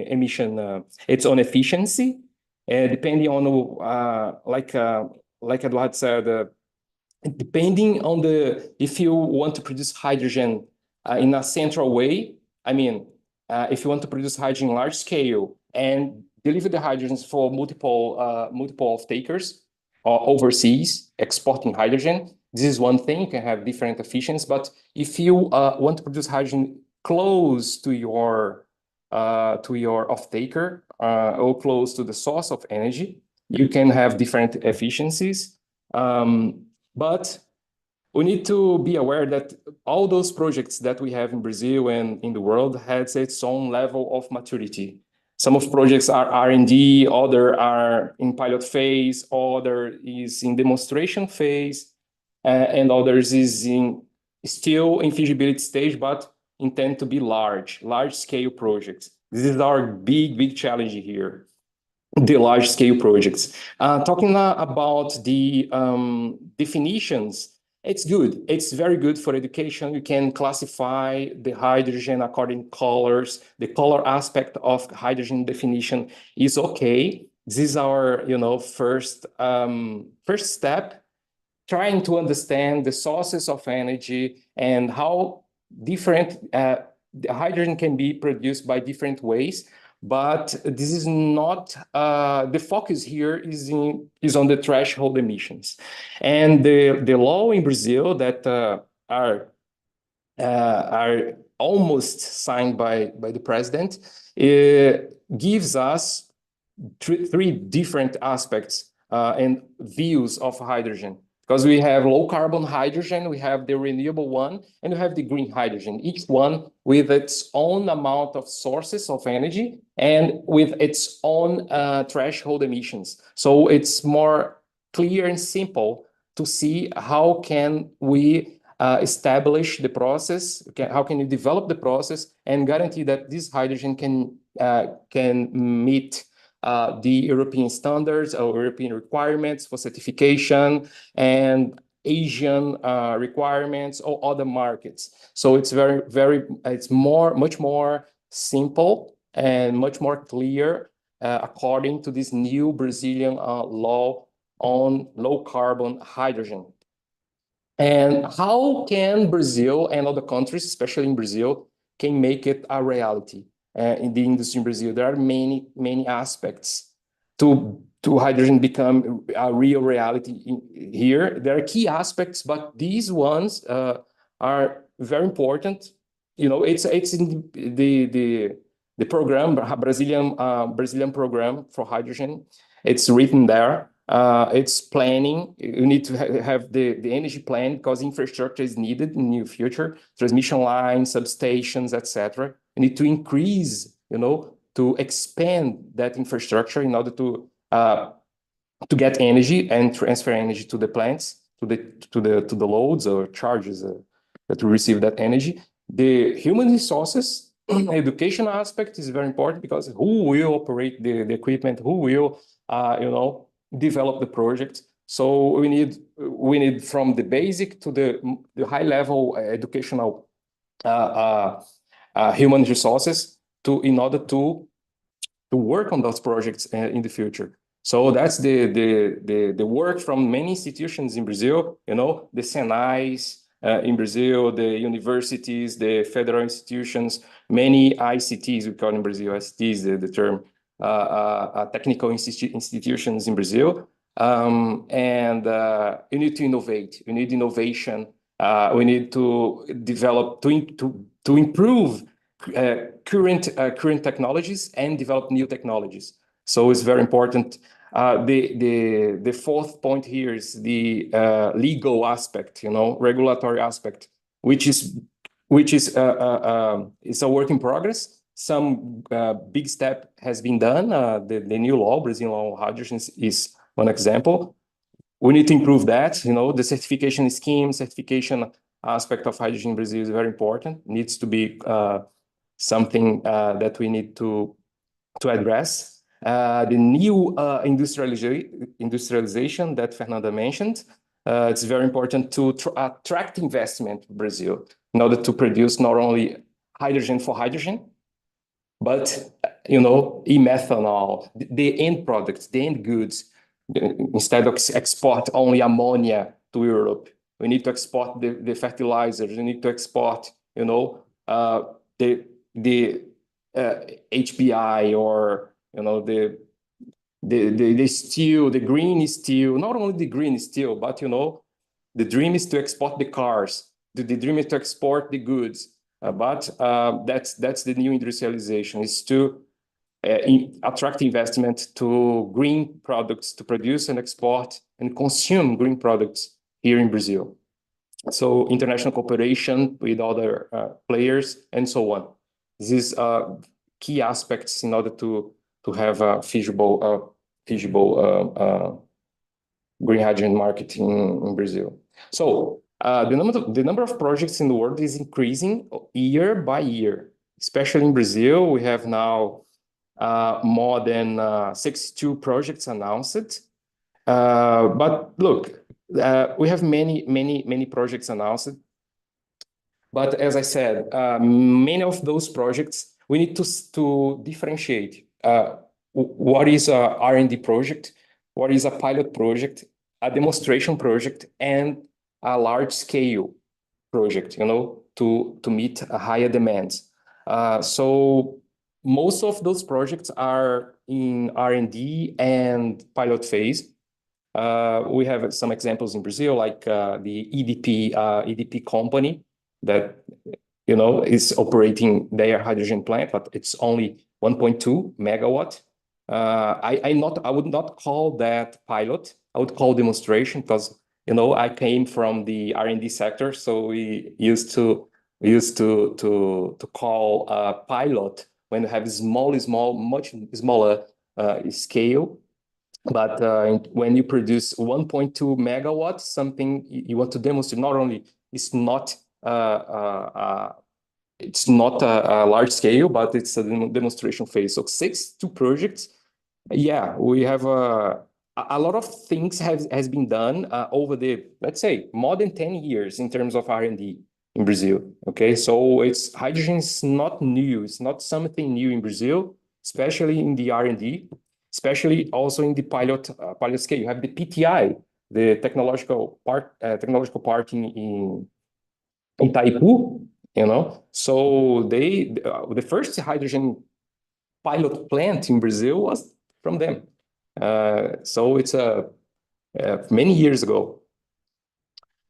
emission, its own efficiency, depending on like Eduardo said, depending on if you want to produce hydrogen in a central way. I mean, if you want to produce hydrogen large scale and deliver the hydrogens for multiple off-takers or overseas exporting hydrogen, this is one thing. You can have different efficiencies. But if you want to produce hydrogen close to your off-taker or close to the source of energy, you can have different efficiencies. But we need to be aware that all those projects that we have in Brazil and in the world has its own level of maturity. Some of projects are R&D, other are in pilot phase, other is in demonstration phase, and others is still in feasibility stage, but intend to be large scale projects. This is our big challenge here, the large scale projects. Talking about the definitions, it's good. It's very good for education. You can classify the hydrogen according to colors. The color aspect of hydrogen definition is okay. This is our, you know, first step, trying to understand the sources of energy and how different the hydrogen can be produced by different ways. But this is not, the focus here is on the threshold emissions. And the law in Brazil that are almost signed by the president gives us three different aspects and views of hydrogen. Because we have low carbon hydrogen, we have the renewable one, and we have the green hydrogen, each one with its own amount of sources of energy and with its own threshold emissions. So it's more clear and simple to see how can we establish the process, how can you develop the process and guarantee that this hydrogen can meet the European standards or European requirements for certification and Asian requirements or other markets. So it's much more simple and much more clear according to this new Brazilian law on low carbon hydrogen. And how can Brazil and other countries, especially in Brazil, can make it a reality in the industry in Brazil? There are many aspects to hydrogen become a real reality here. There are key aspects, but these ones are very important. You know, it's in the program, Brazilian program for hydrogen. It's written there. It's planning. You need to have the energy plan because infrastructure is needed in the near future. Transmission lines, substations, etc. You need to increase, you know, to expand that infrastructure in order to get energy and transfer energy to the plants, to the loads or charges that will receive that energy. The human resources, education aspect is very important because who will operate the equipment, who will, you know, develop the project. So we need from the basic to the high level educational human resources in order to work on those projects in the future. So that's the work from many institutions in Brazil, you know, the Senais in Brazil, the universities, the federal institutions, many ICTs, we call in Brazil, ICTs, the term, technical institutions in Brazil. And you need to innovate, you need innovation, we need to develop, to improve current technologies and develop new technologies. So it's very important. The fourth point here is the legal aspect, you know, regulatory aspect, which is it's a work in progress. Some big step has been done. The new law, Brazilian law on hydrogen, is one example. We need to improve that. You know, the certification scheme, certification aspect of hydrogen in Brazil is very important. Needs to be something that we need to address. The new industrialization that Fernanda mentioned, it's very important to attract investment in Brazil in order to produce not only hydrogen for hydrogen, but, you know, e-methanol, the end products, the end goods. Instead of export only ammonia to Europe, we need to export the fertilizers. We need to export, you know, the HBI, or, you know, the steel, the green steel. Not only the green steel, but, you know, the dream is to export the cars. The dream is to export the goods. But that's the new industrialization, is to attract investment to green products, to produce and export and consume green products here in Brazil. So international cooperation with other players and so on. These are key aspects in order to have a feasible green hydrogen market in Brazil. So the number of projects in the world is increasing year by year, especially in Brazil. We have now more than 62 projects announced. But look, we have many projects announced. But as I said, many of those projects, we need to differentiate what is a R&D project, what is a pilot project, a demonstration project, and a large-scale project, you know, to meet a higher demands. So most of those projects are in R&D and pilot phase. We have some examples in Brazil, like the EDP company that, you know, is operating their hydrogen plant, but it's only 1.2 megawatt. I would not call that pilot. I would call demonstration, because, you know, I came from the R&D sector, so we used to call pilot when you have much smaller scale. But when you produce 1.2 megawatts, something you want to demonstrate, not only it's not a large scale, but it's a demonstration phase. So 62 projects. Yeah, we have a lot of things has been done over the, let's say, more than 10 years in terms of R&D. in Brazil. Okay, so hydrogen is not new. It's not something new in Brazil, especially in the R&D, especially also in the pilot scale. You have the PTI, the technological part in Itaipu, you know. So the first hydrogen pilot plant in Brazil was from them. So it's many years ago.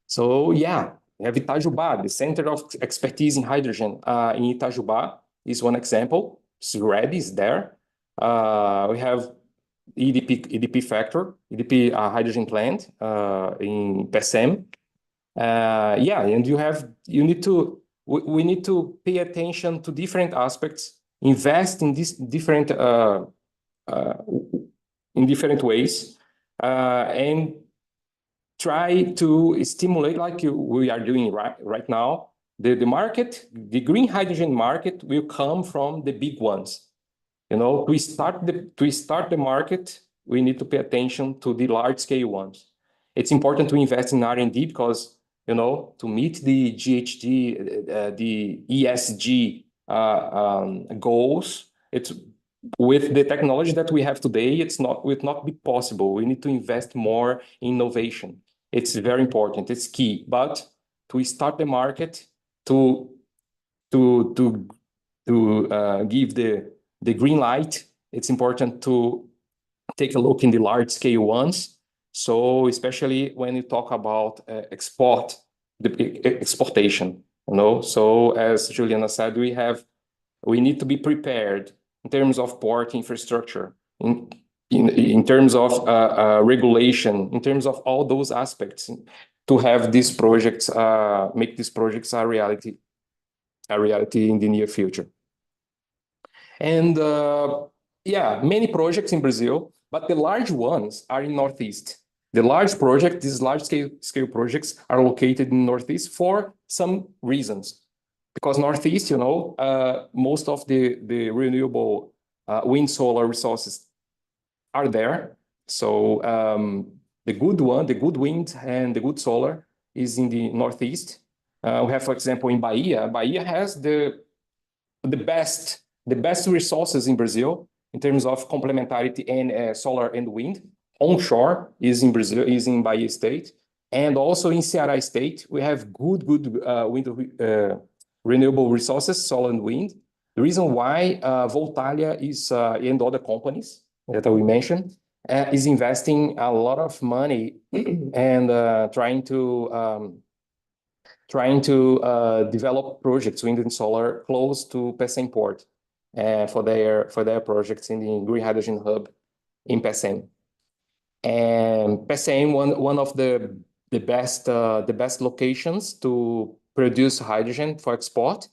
So yeah, we have Itajubá, the Center of Expertise in Hydrogen in Itajubá is one example. It's ready, it's there. We have EDP factor, EDP hydrogen plant in PSM. Yeah, and we need to pay attention to different aspects, invest in these different in different ways, and try to stimulate, like we are doing right now. The market, the green hydrogen market, will come from the big ones. You know, to start the market, we need to pay attention to the large scale ones. It's important to invest in R&D because, you know, to meet the GHG, the ESG goals, it's with the technology that we have today, it will not be possible. We need to invest more in innovation. It's very important. It's key. But to start the market, to give the green light, it's important to take a look in the large scale ones. So especially when you talk about exportation, you know. So as Juliana said, we need to be prepared in terms of port infrastructure, in terms of regulation, in terms of all those aspects, to have these projects, make these projects a reality in the near future. And yeah, many projects in Brazil, but the large ones are in Northeast. The large project, these large scale projects are located in Northeast for some reasons. Because Northeast, you know, most of the renewable wind, solar resources are there. So the good wind and the good solar is in the Northeast. We have, for example, in Bahia. Bahia has the best resources in Brazil in terms of complementarity and solar and wind. Onshore is in Brazil, is in Bahia State, and also in Ceará State we have good wind renewable resources, solar and wind. The reason why Voltalia is and other companies that we mentioned is investing a lot of money and trying to develop projects, wind and solar, close to PSM port for their projects in the green hydrogen hub in PSM. And PSM, one of the best locations to produce hydrogen for export.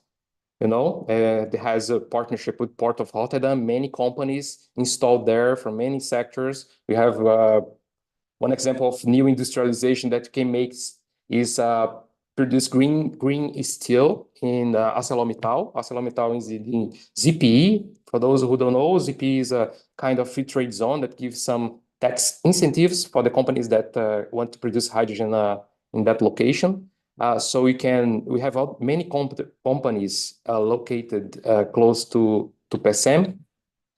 You know, it has a partnership with Port of Rotterdam. Many companies installed there from many sectors. We have one example of new industrialization that can make is produce green steel in ArcelorMittal. ArcelorMittal is in ZPE. For those who don't know, ZPE is a kind of free trade zone that gives some tax incentives for the companies that want to produce hydrogen in that location. So we have many companies located close to PSM,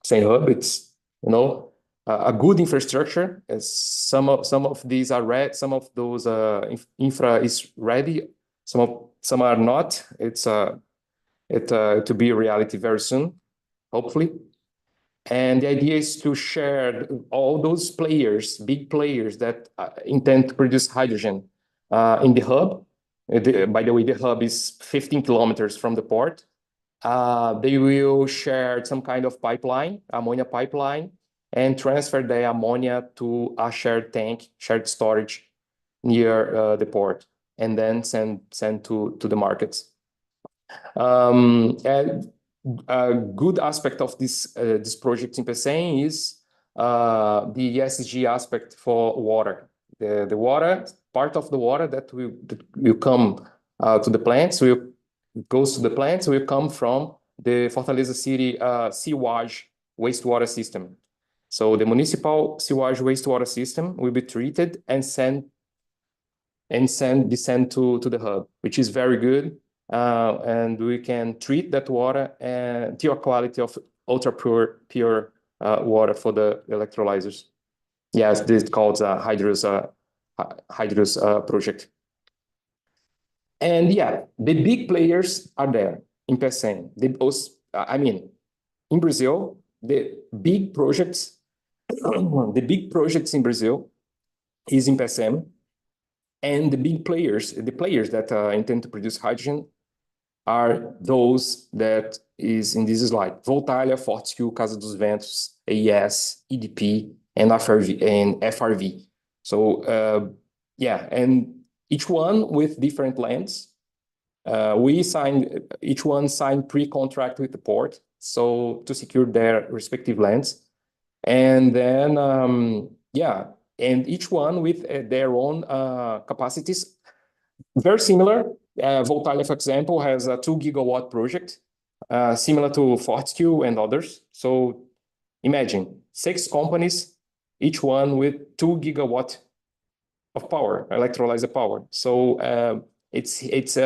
same hub. It's, you know, a good infrastructure. Some of these are some of those infra is ready. Some are not. It's to be a reality very soon, hopefully. And the idea is to share all those players, big players that intend to produce hydrogen in the hub. By the way, the hub is 15 kilometers from the port. They will share some kind of pipeline, ammonia pipeline, and transfer the ammonia to a shared tank, shared storage near the port, and then send to the markets. And a good aspect of this project in PSM is the ESG aspect for water. The water, part of the water that will come to the plants, goes to the plants, will come from the Fortaleza City sewage wastewater system. So the municipal sewage wastewater system will be treated and sent and be sent to the hub, which is very good. And we can treat that water to a quality of ultra pure water for the electrolyzers. Yes, this is called Hydrous project. And yeah, the big players are there in PSM. In Brazil, the big projects in Brazil is in PSM, and the players that intend to produce hydrogen are those that is in this slide: Voltalia, Fortescue, Casa dos Ventos, AES, EDP, and FRV. So yeah, and each one with different lands. Each one signed pre-contract with the port, so to secure their respective lands. And then, yeah, and each one with their own capacities. Very similar. Voltalia, for example, has a 2 gigawatt project, similar to Fortescue and others. So imagine 6 companies, each one with 2 gigawatt of power, electrolyzer power. So it's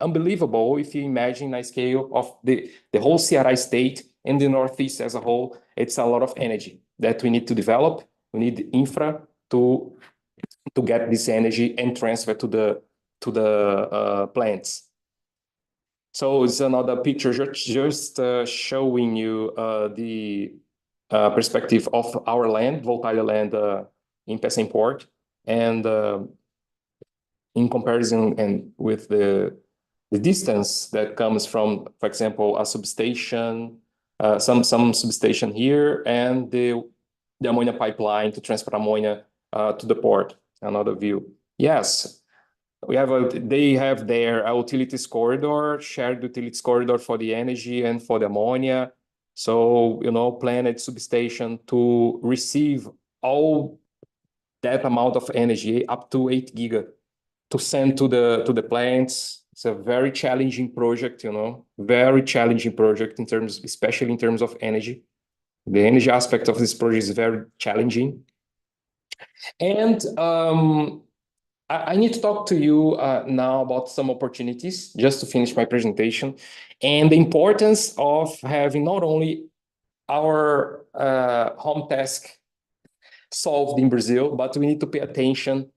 unbelievable if you imagine a scale of the whole Ceará state and the Northeast as a whole. It's a lot of energy that we need to develop. We need infra to get this energy and transfer to the plants. So it's another picture just showing you the perspective of our land, Voltalia land in PSM port, and in comparison and with the distance that comes from, for example, a substation, some substation here, and the ammonia pipeline to transport ammonia to the port. Another view. Yes, they have their utilities corridor, shared utilities corridor for the energy and for the ammonia. So, planned substation to receive all that amount of energy, up to 8 giga, to send to the plants. It's a very challenging project, very challenging project especially in terms of energy. The energy aspect of this project is very challenging. And I need to talk to you now about some opportunities, just to finish my presentation, and the importance of having not only our home task solved in Brazil, but we need to pay attention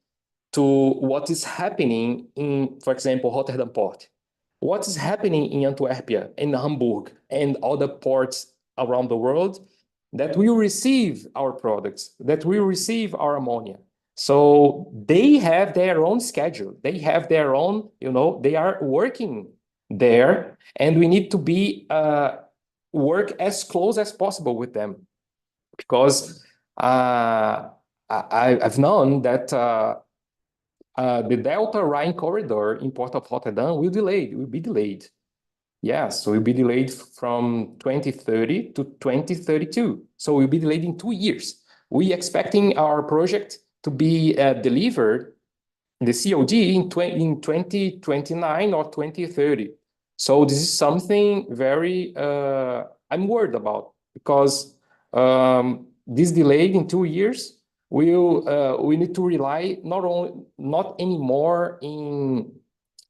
to what is happening in, for example, Rotterdam port. What is happening in Antwerp, in Hamburg, and other ports around the world that will receive our products, that will receive our ammonia. So they have their own schedule. They have their own, they are working there, and we need to be work as close as possible with them, because I've known that the Delta Rhine corridor in Port of Rotterdam will be delayed. Yes, will be delayed from 2030 to 2032. So we'll be delayed in 2 years. We expecting our project to be delivered, the COD, in 2029 or 2030. So this is something very I'm worried about, because this delay in 2 years we need to rely not anymore in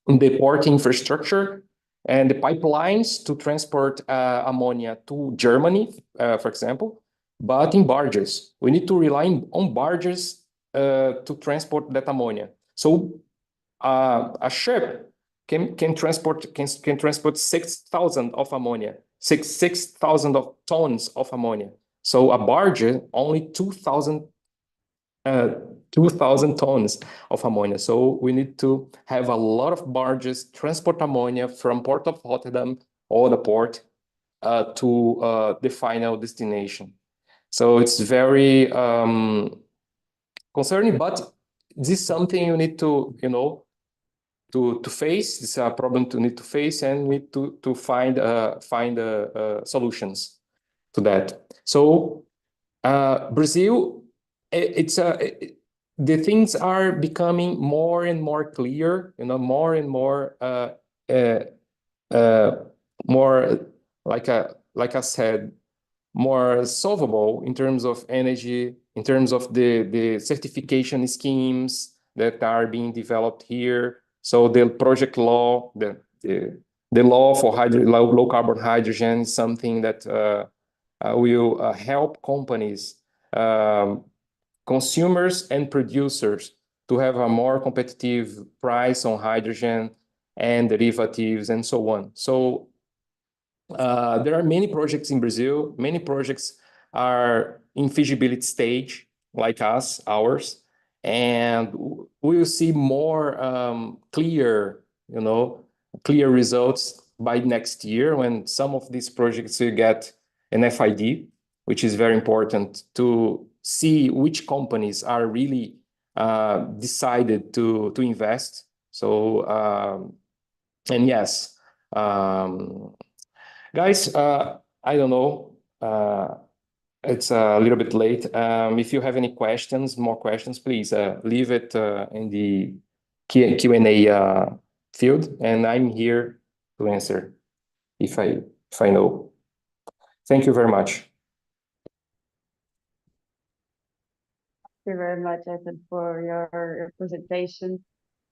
the port infrastructure and the pipelines to transport ammonia to Germany, for example, but in barges. We need to rely on barges to transport that ammonia. So a ship can transport 6,000 of ammonia, 6,000 of tons of ammonia. So a barge only 2,000 tons of ammonia. So we need to have a lot of barges transport ammonia from Port of Rotterdam or the port to the final destination. So it's very concerning, but this is something you need to, to face. This is a problem to need to face, and we need to find solutions to that. So Brazil, the things are becoming more and more clear, more and more more, like I said, more solvable in terms of energy, in terms of the certification schemes, that are being developed here. So the project law, the law for low carbon hydrogen is something that will help companies, consumers and producers to have a more competitive price on hydrogen and derivatives and so on. So there are many projects in Brazil. Many projects are in feasibility stage, like ours, and we will see more clear results by next year when some of these projects will get an FID, which is very important to see which companies are really decided to invest. So, and yes, guys, I don't know. It's a little bit late. If you have any more questions, please leave it in the Q&A field, and I'm here to answer if I know. Thank you very much. Thank you very much, Ethan, for your presentation.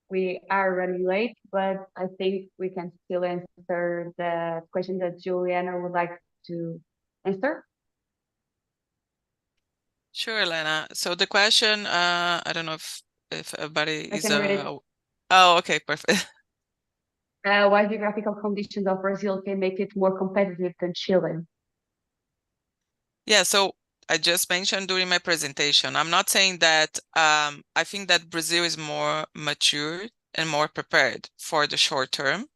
We are running late, but I think we can still answer the question that Juliana would like to answer. Sure, Elena. So the question, I don't know if everybody I is. can read it. Oh, okay, perfect. Why geographical conditions of Brazil can make it more competitive than Chile? Yeah, so I just mentioned during my presentation, I'm not saying that I think that Brazil is more mature and more prepared for the short term,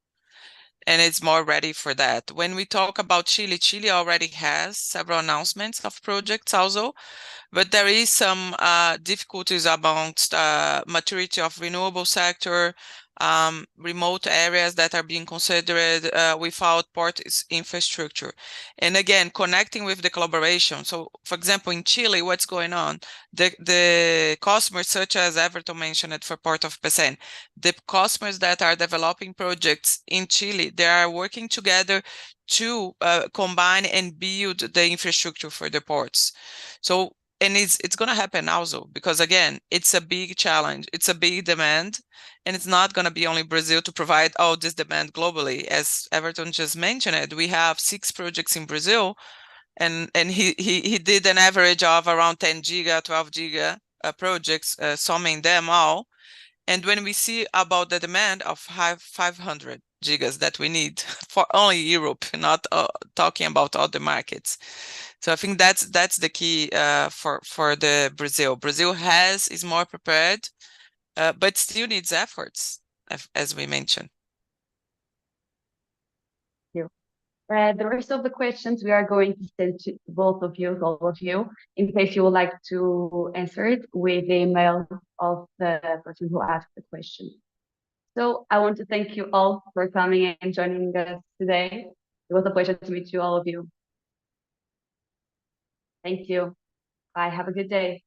and it's more ready for that. When we talk about Chile, Chile already has several announcements of projects also, but there is some difficulties amongst maturity of renewable sector, remote areas that are being considered without port infrastructure. And again, connecting with the collaboration. So for example, in Chile, what's going on? The customers such as Ewerton mentioned it for Port of Pecém, the customers that are developing projects in Chile, they are working together to combine and build the infrastructure for the ports. So, and it's going to happen also, because again, it's a big challenge, it's a big demand, and it's not going to be only Brazil to provide all this demand globally. As Ewerton just mentioned it, we have 6 projects in Brazil, and he did an average of around 10 giga, 12 giga projects, summing them all. And when we see about the demand of 500 gigas that we need for only Europe, not talking about other markets. So I think that's the key for the Brazil. Brazil is more prepared, but still needs efforts, as we mentioned. The rest of the questions we are going to send to both of you, all of you, in case you would like to answer it with the email of the person who asked the question. So I want to thank you all for coming and joining us today. It was a pleasure to meet you, all of you. Thank you. Bye. Have a good day.